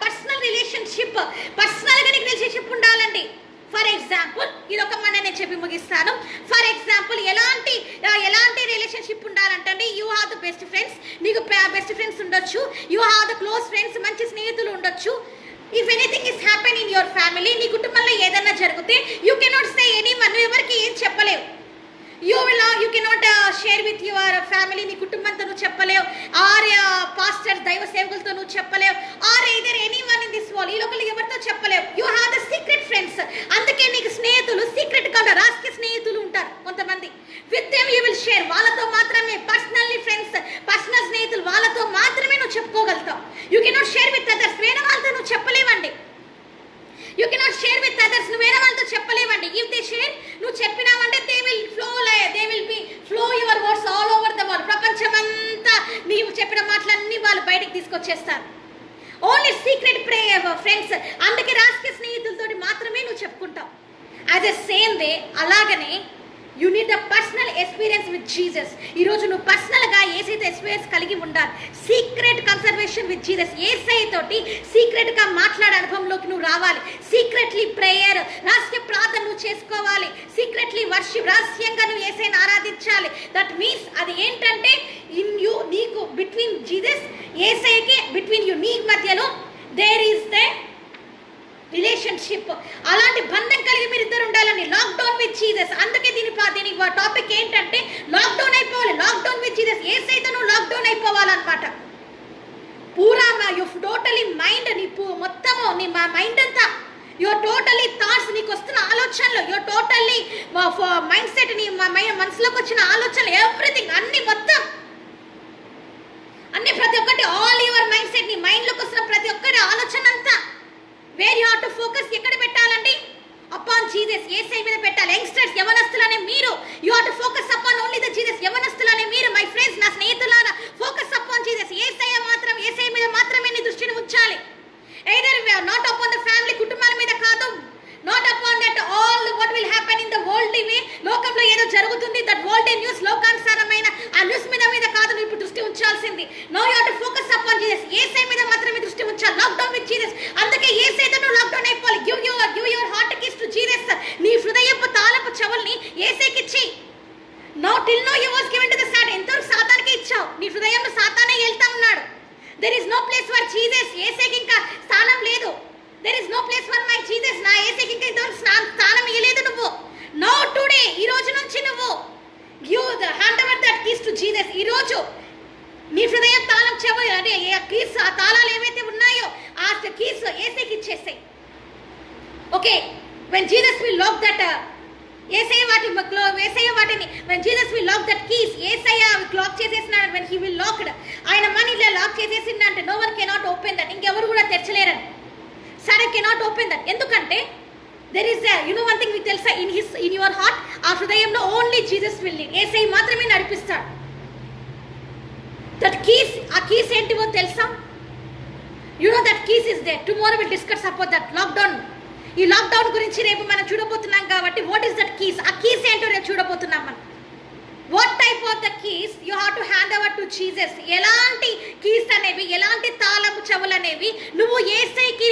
పర్సనల్ రిలేషన్షిప్, పర్సనల్ గా నీకు రిలేషన్షిప్ ఉండాలండి. ఫర్ ఎగ్జాంపుల్, ఇది ఒక మాట నేను చెప్పి ముగిస్తాను. ఫర్ ఎగ్జాంపుల్, ఎలాంటి రిలేషన్షిప్ ఉండాలంటే, you have the best friends, నీకు బెస్ట్ ఫ్రెండ్స్ ఉండొచ్చు. You have the close friends, మంచి స్నేహితులు ఉండొచ్చు. If anything is happen in your family, నీ కుటుంబంలో ఏదైనా జరిగితే యూ కెనాట్ సే ఎనీవన్, నువ్వు ఎవరికి ఏం చెప్పలేవు. You cannot share with your family, నీ కుటుంబంతో నువ్వు చెప్పలేవు. ఆర్ పాస్టర్స్, దైవ సేవకులతో నువ్వు చెప్పలేవు. Or either anyone in this world, ఈ లోకల్ ఎవరితో చెప్పలేవు. You have the secret friends. అందుకే నీకు స్నేహితులు సీక్రెట్ గా ఉంటారు, రహస్య స్నేహితులు ఉంటారు కొంతమంది. With them you will share, వాళ్ళతో మాత్రమే పర్సనల్లీ ఫ్రెండ్స్, పర్సనల్ స్నేహితులు, వాళ్ళతో మాత్రమే నువ్వు చెప్పుకోగలుగుతావు. You cannot share with others, వేరే వాళ్ళతో నువ్వు చెప్పలేవండి. You cannot share with others, నువ్వు వేరే వాళ్ళతో చెప్పలేవండి. ఇఫ్ దే షేర్, నువ్వు చెప్పినావంటే they will flow your words all over the world. ప్రపంచమంతా నీవు చెప్పిన మాటలన్నీ వాళ్ళు బయటకు తీసుకొచ్చేస్తారు. Only secret friends. అందుకే రహస్య స్నేహితులతోటి మాత్రమే నువ్వు చెప్పుకుంటావు. యాజ్ ఎ సేమ్ వే, అలాగనే you need the personal experience with Jesus. ఈరోజు నువ్వు పర్సనల్గా యేసయ్యతో ఎక్స్పీరియన్స్ కలిగి ఉండాలి. సీక్రెట్ కన్సర్వేషన్ విత్ జీసస్, యేసయ్య తోటి సీక్రెట్గా మాట్లాడే అనుభవంలోకి నువ్వు రావాలి. సీక్రెట్లీ ప్రేయర్, రహస్య ప్రార్థన నువ్వు చేసుకోవాలి. సీక్రెట్లీ వర్షిప్, రహస్యంగా నువ్వు యేసయ్యని ఆరాధించాలి. దట్ మీన్స్ అది ఏంటంటే, నీకు బిట్వీన్ జీసస్, యేసయ్యకి బిట్వీన్ యూ, నీ మధ్యలో దేర్ ఈస్ ద రిలేషన్షిప్. అలాంటి బంధం కలిగి మీరు ఇద్దరు ఉండాలని. Lockdown with Jesus. అందుకే దీని టాపిక్ ఏంటంటే, లాక్డౌన్ అయిపోవాలి. లాక్డౌన్ విత్ జీసస్, యేసయ్యతో నువ్వు లాక్డౌన్ అయిపోవాలన్నమాట. పూరా టోటలీ మైండ్, నీ మొత్తము నీ మైండ్ అంతా, యువర్ టోటలీ థాట్స్, నీకు వస్తున్న ఆలోచనలు, యువర్ టోటల్లీ మైండ్ సెట్, నీ మనసులోకి వచ్చిన ఆలోచనలు, ఎవ్రీథింగ్, అన్ని మొత్తం అన్ని ప్రతి ఒక్కటి, ఆల్ యువర్ మైండ్ సెట్, నీ మైండ్లోకి వస్తున్న ప్రతి ఒక్కటి ఆలోచన అంతా where you have to focus ఎక్కడ పెట్టాలండి? అపాన్ జీసస్, యేసయ్య మీద పెట్టాలి. యంగ్స్టర్స్, యవనస్తులనే మీరు, you have to focus upon only the Jesus. యవనస్తులనే మీరు, మై ఫ్రెండ్స్, నా స్నేహితులారా, ఫోకస్ అపాన్ జీసస్. యేసయ్య మీద మాత్రమే నీ దృష్టిని ఉంచాలి. Either not upon the family, కుటుంబాల మీద కాదు. Not upon that all what will happen in the world way, లోకంలో ఏదో జరుగుతుంది, దట్ వరల్డ్ న్యూస్, లోకానుసారమైన ఆ న్యూస్ మీద కాదు నువ్వు ఇప్పుడు దృష్టి ఉంచాల్సింది. No you have to focus upon Jesus. Yesayya మీద మాత్రమే దృష్టి ఉంచాలి. Lockdown with Jesus. అందుకే యేసయ్యతో నువ్వు లాక్డౌన్ అయిపోవాలి. Give your heart keys to Jesus. నీ హృదయపు తాళపు చెవుల్ని యేసయ్యకి ఇచ్చి. No till no you was given to the Satan. ఎంతవరకు సాతానికి ఇచ్చావు? నీ హృదయంలో సాతానే వెళ్తా ఉన్నాడు. There is no place for Jesus. యేసయ్యకి ఇంకా స్థానం లేదు. There is no place for my Jesus. నా యేసయ్యకి ఇంకా ఇంతవరకు స్థానం ఇవ్వలేదు నువ్వు. నో టుడే, ఈ రోజు నుంచి నువ్వు hand over that keys to Jesus. ఈ రోజు నీ హృదయం తాళం చెవు, అదే కీస్, ఆ తాళాలు ఏవైతే ఉన్నాయో ఆ కీస్ యేసయ్యకి ఇచ్చేసాయి. Okay, when Jesus will lock that Yesayya వాటిని when Jesus will lock that keys, Yesayya lock చేసేసినాడు. when he will locked, ఆయన మనీ ఇలా లాక్ చేసేసిందంటే no one cannot open that. ఇంకెవరు కూడా తెరచలేరని. Satan cannot open that. ఎందుకంటే there is one thing మీకు తెలుసా, in your heart, ఆ హృదయంలో only Jesus will lead. Yesayya మాత్రమే నడిపిస్తాడు. దట్ కీస్, ఆ కీస్ ఏంటివో తెలుసా? You know that keys is there. Tomorrow will discuss about that lockdown. ఈ లాక్డౌన్ గురించి రేపు మనం చూడబోతున్నాం కాబట్టి వాట్ ఈస్ దట్ కీస్, ఆ కీస్ ఏంటో రేపు చూడబోతున్నాం మనం. What type of the keys you have to hand over to Jesus. ఎలాంటి కీస్ అనేవి, ఎలాంటి తాళము చెవులు అనేవి నువ్వు యేసయ్యకి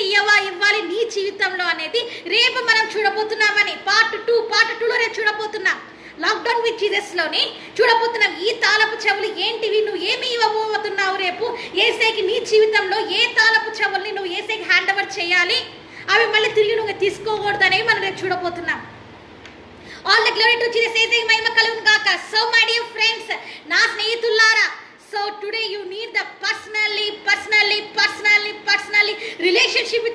ఇవ్వాలి నీ జీవితంలో అనేది రేపు మనం చూడబోతున్నామని. పార్ట్ 2లో రేపు చూడబోతున్నాం. లాక్డౌన్ విత్ జీసస్ లోని చూడబోతున్నాం. ఈ తాళపు చెవులు ఏంటివి, నువ్వు ఏమి ఇవ్వబోతున్నావు రేపు యేసయ్యకి నీ జీవితంలో, ఏ తాళపు చెవుల్ని నువ్వు యేసయ్యకి హ్యాండ్ ఓవర్ చేయాలి, అవి మళ్ళీ తిరిగి నువ్వు తీసుకోకూడదు అనేవి మనం రేపు చూడబోతున్నాం. All the glory to Jesus. యేసయ్యకి మహిమ కలుగును గాక. సో మై డియర్ ఫ్రెండ్స్, నా స్నేహితులారా, so today you need the personally relationship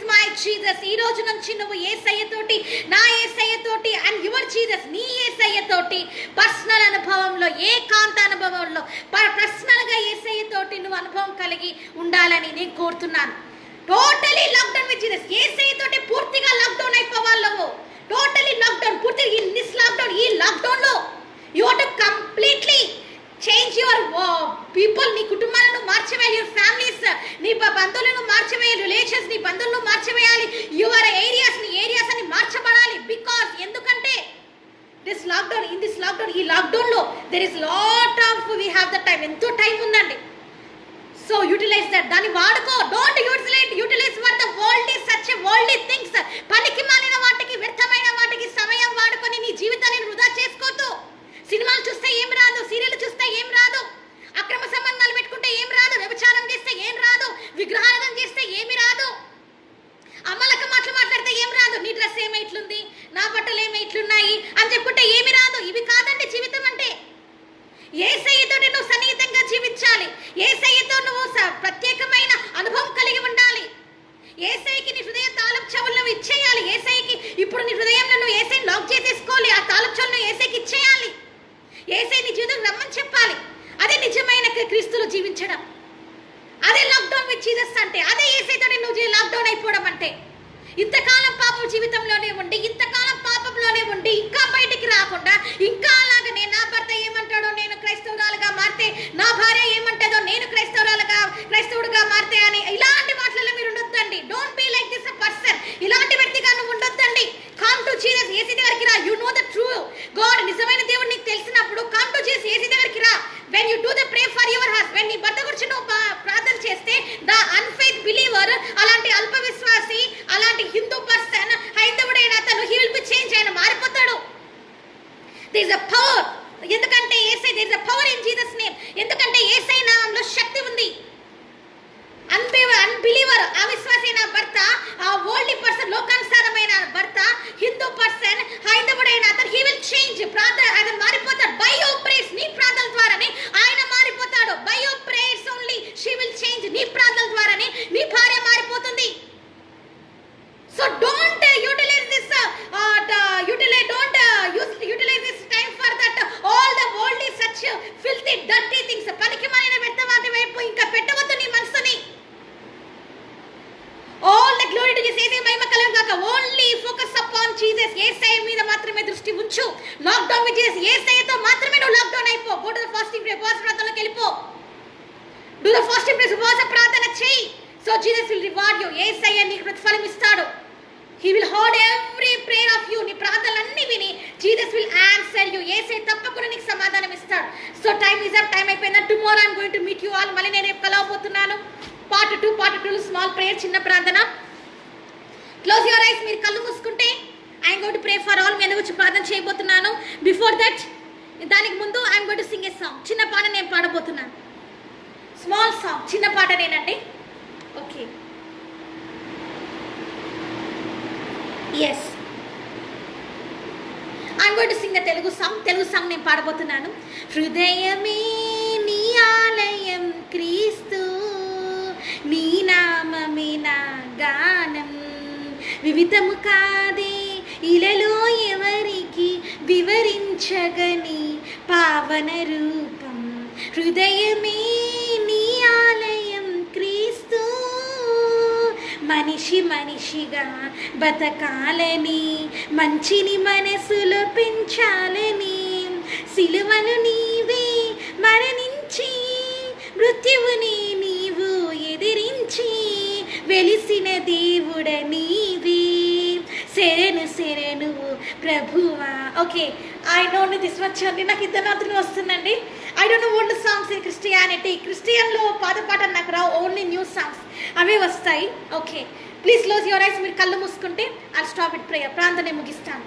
personal అనుభవంలో, ఏకాంత అనుభవంలో, పర్సనల్గా యేసయ్యతోటి నువ్వు అనుభవం కలిగి ఉండాలని నేను కోరుతున్నాను. Totally lockdown with Jesus. యేసయ్యతోటి పూర్తిగా లాక్డౌన్ అయిపోవాళ్ళవు. టోటలీ లాక్డౌన్, పూర్తిగా ఇన్ దిస్ లాక్డౌన్, ఈ లాక్డౌన్లో you want to completely change your people. నీ కుటుంబాలను మార్చివేయాలి, యువర్ ఫ్యామిలీస్, నీ బంధువులను మార్చివేయాలి, రిలేషన్స్, నీ బంధువులను మార్చివేయాలి, యువర్ ఏరియాస్, నీ ఏరియాస్ అని మార్చబడాలి. బికాస్ ఎందుకంటే this lockdown, in this lockdown, ఈ లాక్డౌన్లో there is lot of, we have the time, ఎంతో టైం ఉందండి. సో యూటిలైజ్ దట్, దాన్ని వాడుకో. Don't utilise for the worldly such worldly things. పనికి మాలిన వాటికి, వ్యర్థమైన వాటికి సమయం వాడుకొని నీ జీవితాన్ని వృధా చేసుకోవద్దు. సినిమాలు చూస్తే ఏం రాదు, సీరియల్ చూస్తే ఏం రాదు, అక్రమ సంబంధాలు పెట్టుకుంటే ఏం రాదు, వ్యభిచారం చేస్తే ఏం రాదు, విగ్రహారాధన చేస్తే ఏమి రాదు, అమ్మలక్క మాటలు మాట్లాడితే ఏం రాదు, నీ డ్రెస్ ఏమి ఇట్లుంది, నా బట్టలు ఏమి ఇట్లున్నాయి అని చెప్పుకుంటే ఏమి రాదు. ఇవి కాదండి జీవితం అంటే. యేసయ్యతోటి నువ్వు సన్నిహితంగా జీవించాలి. యేసయ్యతో నువ్వు ప్రత్యేకమైన అనుభవం కలిగి ఉండాలి. యేసయ్యకి నీ హృదయ తాళపు చెవులు నువ్వు ఇచ్చేయాలి. యేసయ్యకి ఇప్పుడు నీ హృదయంలో నువ్వు యేసయ్యని లాక్ చేసేసుకోవాలి. ఆ తాళపు చెవులు నువ్వు యేసయ్యకి ఇచ్చేయాలి. యేసయ్య నీ జీవితం రమ్మని చెప్పాలి. అదే నిజమైన క్రీస్తులో జీవించడం. అదే లాక్డౌన్ విత్ జీసస్ అంటే. అదే యేసయ్యతో నువ్వు లాక్డౌన్ అయిపోవడం అంటే. ఇంతకాలం పాపం జీవితంలోనే ఉండి, ఇంతకాలం పాపంలోనే ఉండి, ఇంకా బయటికి రాకుండా, ఇంకా అలాగనే నా భర్త ఏమంటాడో, నేను క్రైస్తవురాలుగా మారితే, నా భార్య ఏమంటాడో, నేను క్రైస్తవుడుగా మారితే అని ఇలాంటి మాటలలో మీరు ఉండొద్దండి. Don't be like this person. ఇలాంటి వ్యక్తిగా నువ్వు ఉండొద్దండి. Come to Jesus. యేసు దగ్గరికి రా. You know the true God. నిజమైన దేవుడు నీకు తెలిసినప్పుడు కమ్ టు జీసస్. యేసు దగ్గరికి రా. When you do the pray for your husband, నీ భర్త గురించి నువ్వు ప్రార్థన చేస్తే, ద అన్ఫెయిత్ బిలీవర్, అలాంటి అల్ప విశ్వాసి, అలాంటి హిందూ పర్సన్, హైందవుడైన అతను, హీ విల్ బి చేంజ్. ఆయన మారిపోతాడు. There is a power. ఎందుకంటే Yesayya, there is a power in Jesus name. ఎందుకంటే యేసయ్య నామములో శక్తి ఉంది. అన్బిలీవర్, అవిశ్వాసైన భర్త, ఆ వరల్డ్లీ పర్సన్, లోకానుసారమైన భర్త, హిందూ పర్సన్, హైందవుడైన అతను, హీ విల్ చేంజ్. ప్రార్థన ఆయన మారిపోతాడు. బై యువర్ ప్రేయర్స్, నీ ప్రార్థన ద్వారానే ఆయన మారిపోతాడు. By your prayers only she will change. నీ ప్రార్థన ద్వారానే నీ భార్య మారిపోతుంది. So don't utilize this utilize this time for that all the worldly such filthy dirty things. పనికి మాలిన వ్యర్థవాటి వైపు ఇంకా పెట్టవద్దు నీ మనసుని. All the glory to Jesus. మహిమ కలుగును గాక. Only focus upon Jesus. Yesayya మీద మాత్రమే దృష్టి ఉంచు. Lockdown with Jesus. యేసయ్యతో మాత్రమే నువ్వు లాక్డౌన్ అయిపో. Go to the fasting pray. ఉపవాస ప్రార్థనలోకి వెళ్ళిపో. Do the fasting pray. ఉపవాస ప్రార్థన చేయి. So Jesus will reward you. Yesayya నీకు ప్రతిఫలం ఇస్తాడు. He will hold every prayer of you. నీ ప్రార్థనలన్నీ విని Jesus will answer you. యేసయ్య తప్పకుండా నీకు సమాధానం ఇస్తాడు. So time is up. Time అయిపోయిందా? Tomorrow I'm going to meet you all. మళ్ళీ నేను రేపు కలవబోతున్నాను. పార్ట్ 2 స్మాల్ ప్రేయర్, చిన్న ప్రార్థన. Close your eyes. మీరు కళ్ళు మూసుకుంటే I'm going to pray for all. మీ అందరి గురించి ప్రార్థన చేయబోతున్నాను. బిఫోర్ దట్, దానికి ముందు I'm going to sing a song. చిన్న పాట నేను పాడబోతున్నాను. స్మాల్ సాంగ్, చిన్న పాటనేనండి. Okay. Yes, I'm going to sing the Telugu song నేను పాడబోతున్నాను. హృదయమే నీ ఆలయం క్రీస్తు, నీ నామమే నా గానం, వివిధము కాదే ఇలలో ఎవరికి వివరించగని పావన రూపం. హృదయమే నీ ఆలయం క్రీస్తు, మనిషిగా బతకాలని, మంచిని మనసులో పెంచాలని, సిలువను నీవే మరణించి, మృత్యువుని నీవు ఎదిరించి, వెలిసిన దేవుడ నీవే, శరణు ప్రభువా. Okay, I don't know this much అండి. నాకు ఇద్దరు మాత్రమే వస్తుందండి. I don't know old songs in Christianity. క్రిస్టియన్లో పాట నాకు రావు, ఓన్లీ న్యూ సాంగ్స్ అవే వస్తాయి. Okay, please close your eyes. మీరు కళ్ళు మూసుకుంటే ఐల్ స్టాప్ ఇట్ ప్రేయర్. ప్రార్థన ముగిస్తాను.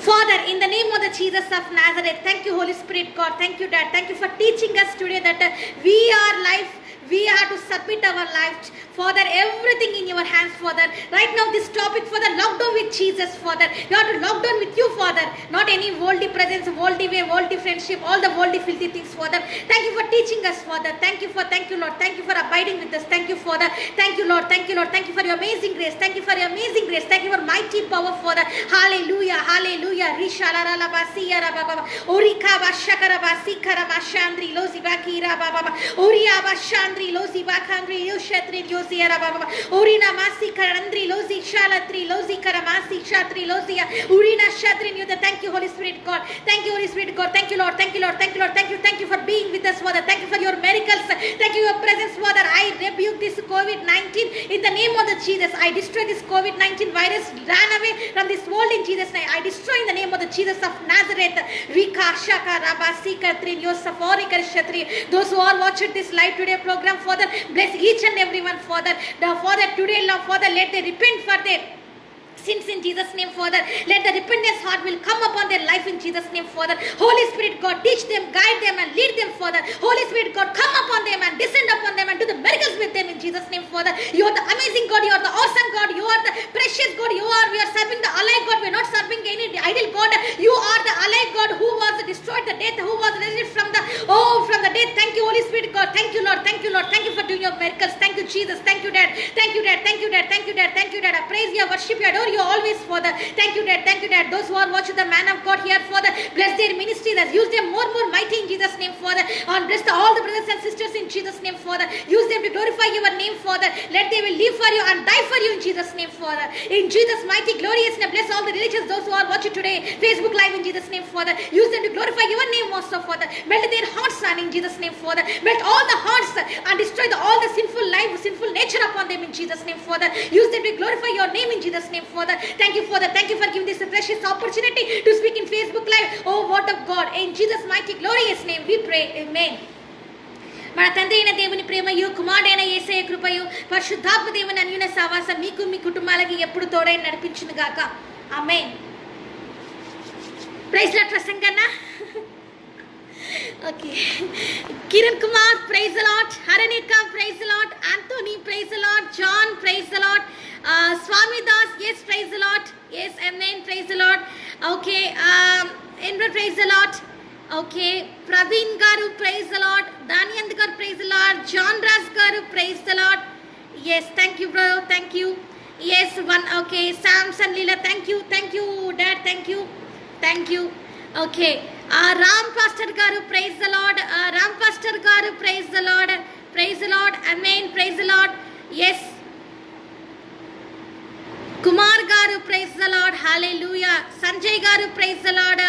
Father, in the name of the Jesus of Nazareth, thank you Holy Spirit God, thank you Dad, thank you for teaching us today that we are life We have to submit our life, Father, everything in your hands, Father. Right now, this topic, Father, lockdown with Jesus, Father. You have to lock down with you, Father. Not any worldly presence, worldly way, worldly friendship, all the worldly filthy things, Father. Thank you for teaching us, Father. Thank you, Lord. Thank you for abiding with us. Thank you, Father. Thank you, Lord. Thank you, Lord. Thank you for your amazing grace. Thank you for your amazing grace. Thank you for mighty power, Father. Hallelujah. Hallelujah. Rishalarala basiya rababa. Orika bashakara basikara bashandri lozi bakira baba. Oria bashandri lozi bakandri yoshatri yozia rababa. Orina masi karandri lozi shalatri lozi karamasi shatri lozia. Urina shatri yoda. Thank you, Holy Spirit God. Thank you, Holy Spirit God. Thank you, Lord. Thank you, Lord. Thank you, Lord. Thank you for being with us, Father. Thank you for your miracles. Thank you for your presence, Father. I rebuke this COVID-19 in the name of the Jesus. I destroy this COVID-19 virus. Ran away from this world in Jesus' name. I destroy in the name of the Jesus of Nazareth. Rika shaka rabasi katrin yosafori karshatri. Those who are watching this live today program, Father, bless each and everyone, Father. The Father today, Lord, Father, let them repent for their sins in Jesus' name, Father. Let the repentance heart will come upon their life in Jesus' name, Father. Holy Spirit God, teach them, guide them and lead them, Father. Holy Spirit God, come upon them and descend upon them and do the miracles with them in Jesus' name, Father. You are the amazing God, you are the awesome God, you are the precious God, we are serving the alive God, we are not serving any idol God. You are the alive God who was destroyed the death, who was raised from the death. Thank you, Holy Spirit God. Thank you, Lord. Thank you, Lord. Thank you for doing your miracles. Thank you, Jesus. Thank you, Dad. Thank you, Dad. Thank you, Dad. Thank you, Dad. Thank you, Dad. I praise you, I worship you, adore you always, Father. Thank you, Dad. Thank you, Dad. Those who are watching the man of God here, Father, bless their ministry. Use them more mighty in Jesus' name, Father. And bless all the brothers and sisters in Jesus' name, Father. Use them to glorify your name, Father. Let them live for you and die for you in Jesus' name, Father. In Jesus' mighty glorious name, bless all the religions, those who are watching today, Facebook Live in Jesus' name, Father. Use them to glorify your name also, Father. Melt their hearts on in Jesus' name, Father. Melt all the hearts and destroy all the sinful life, sinful nature upon them in Jesus' name, Father. Use them to glorify your name in Jesus' name, Father. Thank you, Father. Thank you for giving this precious opportunity to speak in Facebook Live. Oh, word of God. In Jesus' mighty glorious name we pray. Amen. మన తండ్రి అయిన దేవుని ప్రేమయు కుమారుడైన యేసయ్య కృపయు పరిశుద్ధాత్మ దేవుని అన్యోన్య సహవాసం మీకు మీ కుటుంబాలకి ఎప్పుడు తోడై నడిపించును గాక. ఆమేన్. ప్రైజ్ లార్డ్ ప్రసంగన్న. Okay. Kiran Kumar praise the Lord. Haranika praise the Lord. Antony praise the Lord. John praise the Lord. Swami Das, yes, praise the Lord. Yes, amen, praise the Lord. Okay, Ember, praise the Lord. Okay, Praveen Garu, praise the Lord. Danyand Garu, praise the Lord. John Ras Garu, praise the Lord. Yes, thank you, bro, thank you. Yes, okay, Samson Lila, thank you, Dad, thank you. Okay, Ram Pastor Garu, praise the Lord. Ram Pastor Garu, praise the Lord, amen, praise the Lord. Yes. Kumar Garu, praise the Lord, hallelujah. Sanjay Garu, praise the Lord.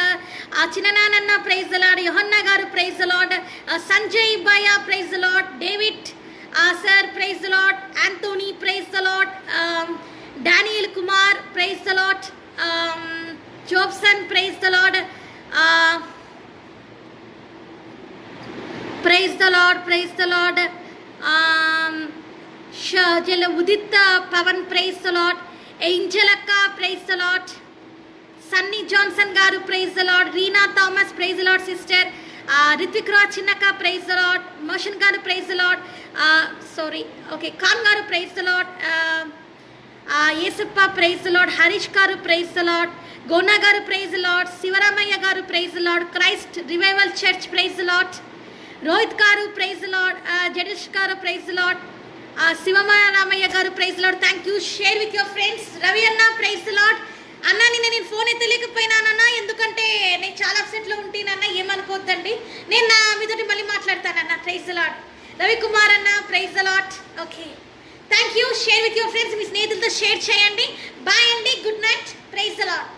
Chinananna, praise the Lord. Yohanna Garu, praise the Lord. Sanjay Baya, praise the Lord. David, sir, praise the Lord. Anthony, praise the Lord. Daniel Kumar, praise the Lord. Jobson, praise the Lord. Praise the Lord, praise the Lord. Udita Pavan, praise the Lord. Angelaka, praise the Lord. Sunny Johnson Garu, praise the Lord. Reena Thomas, praise the Lord, sister. Ritvik Raj Chinnaka, praise the Lord. Motion Garu, praise the Lord. Okay, Khan Garu, praise the Lord. Yesappa, praise the Lord. Harish Garu, praise the Lord. Gona Garu, praise the Lord. Sivaramaya Garu, praise the Lord. Christ Revival Church, praise the Lord. Rohit Garu, praise the Lord. Jadish Garu, praise the Lord. Sivamaya Ramaya Garu, praise the Lord. Thank you. Share with your friends. Ravi Anna, praise the Lord. అన్న నేను phone ఎత్తలేకపోయినానన్నా, ఎందుకంటే నేను చాలా అబ్సెంట్లో ఉంటేనన్నా, ఏమనుకోవద్దండి. నేను నా మీతోటి మళ్ళీ మాట్లాడతానన్నా. Praise the Lord. రవికుమార్ అన్న, praise the Lord. Okay, thank you. Share with your friends. మీ స్నేహితులతో షేర్ చేయండి. బాయ్ అండి, good night, praise the lord.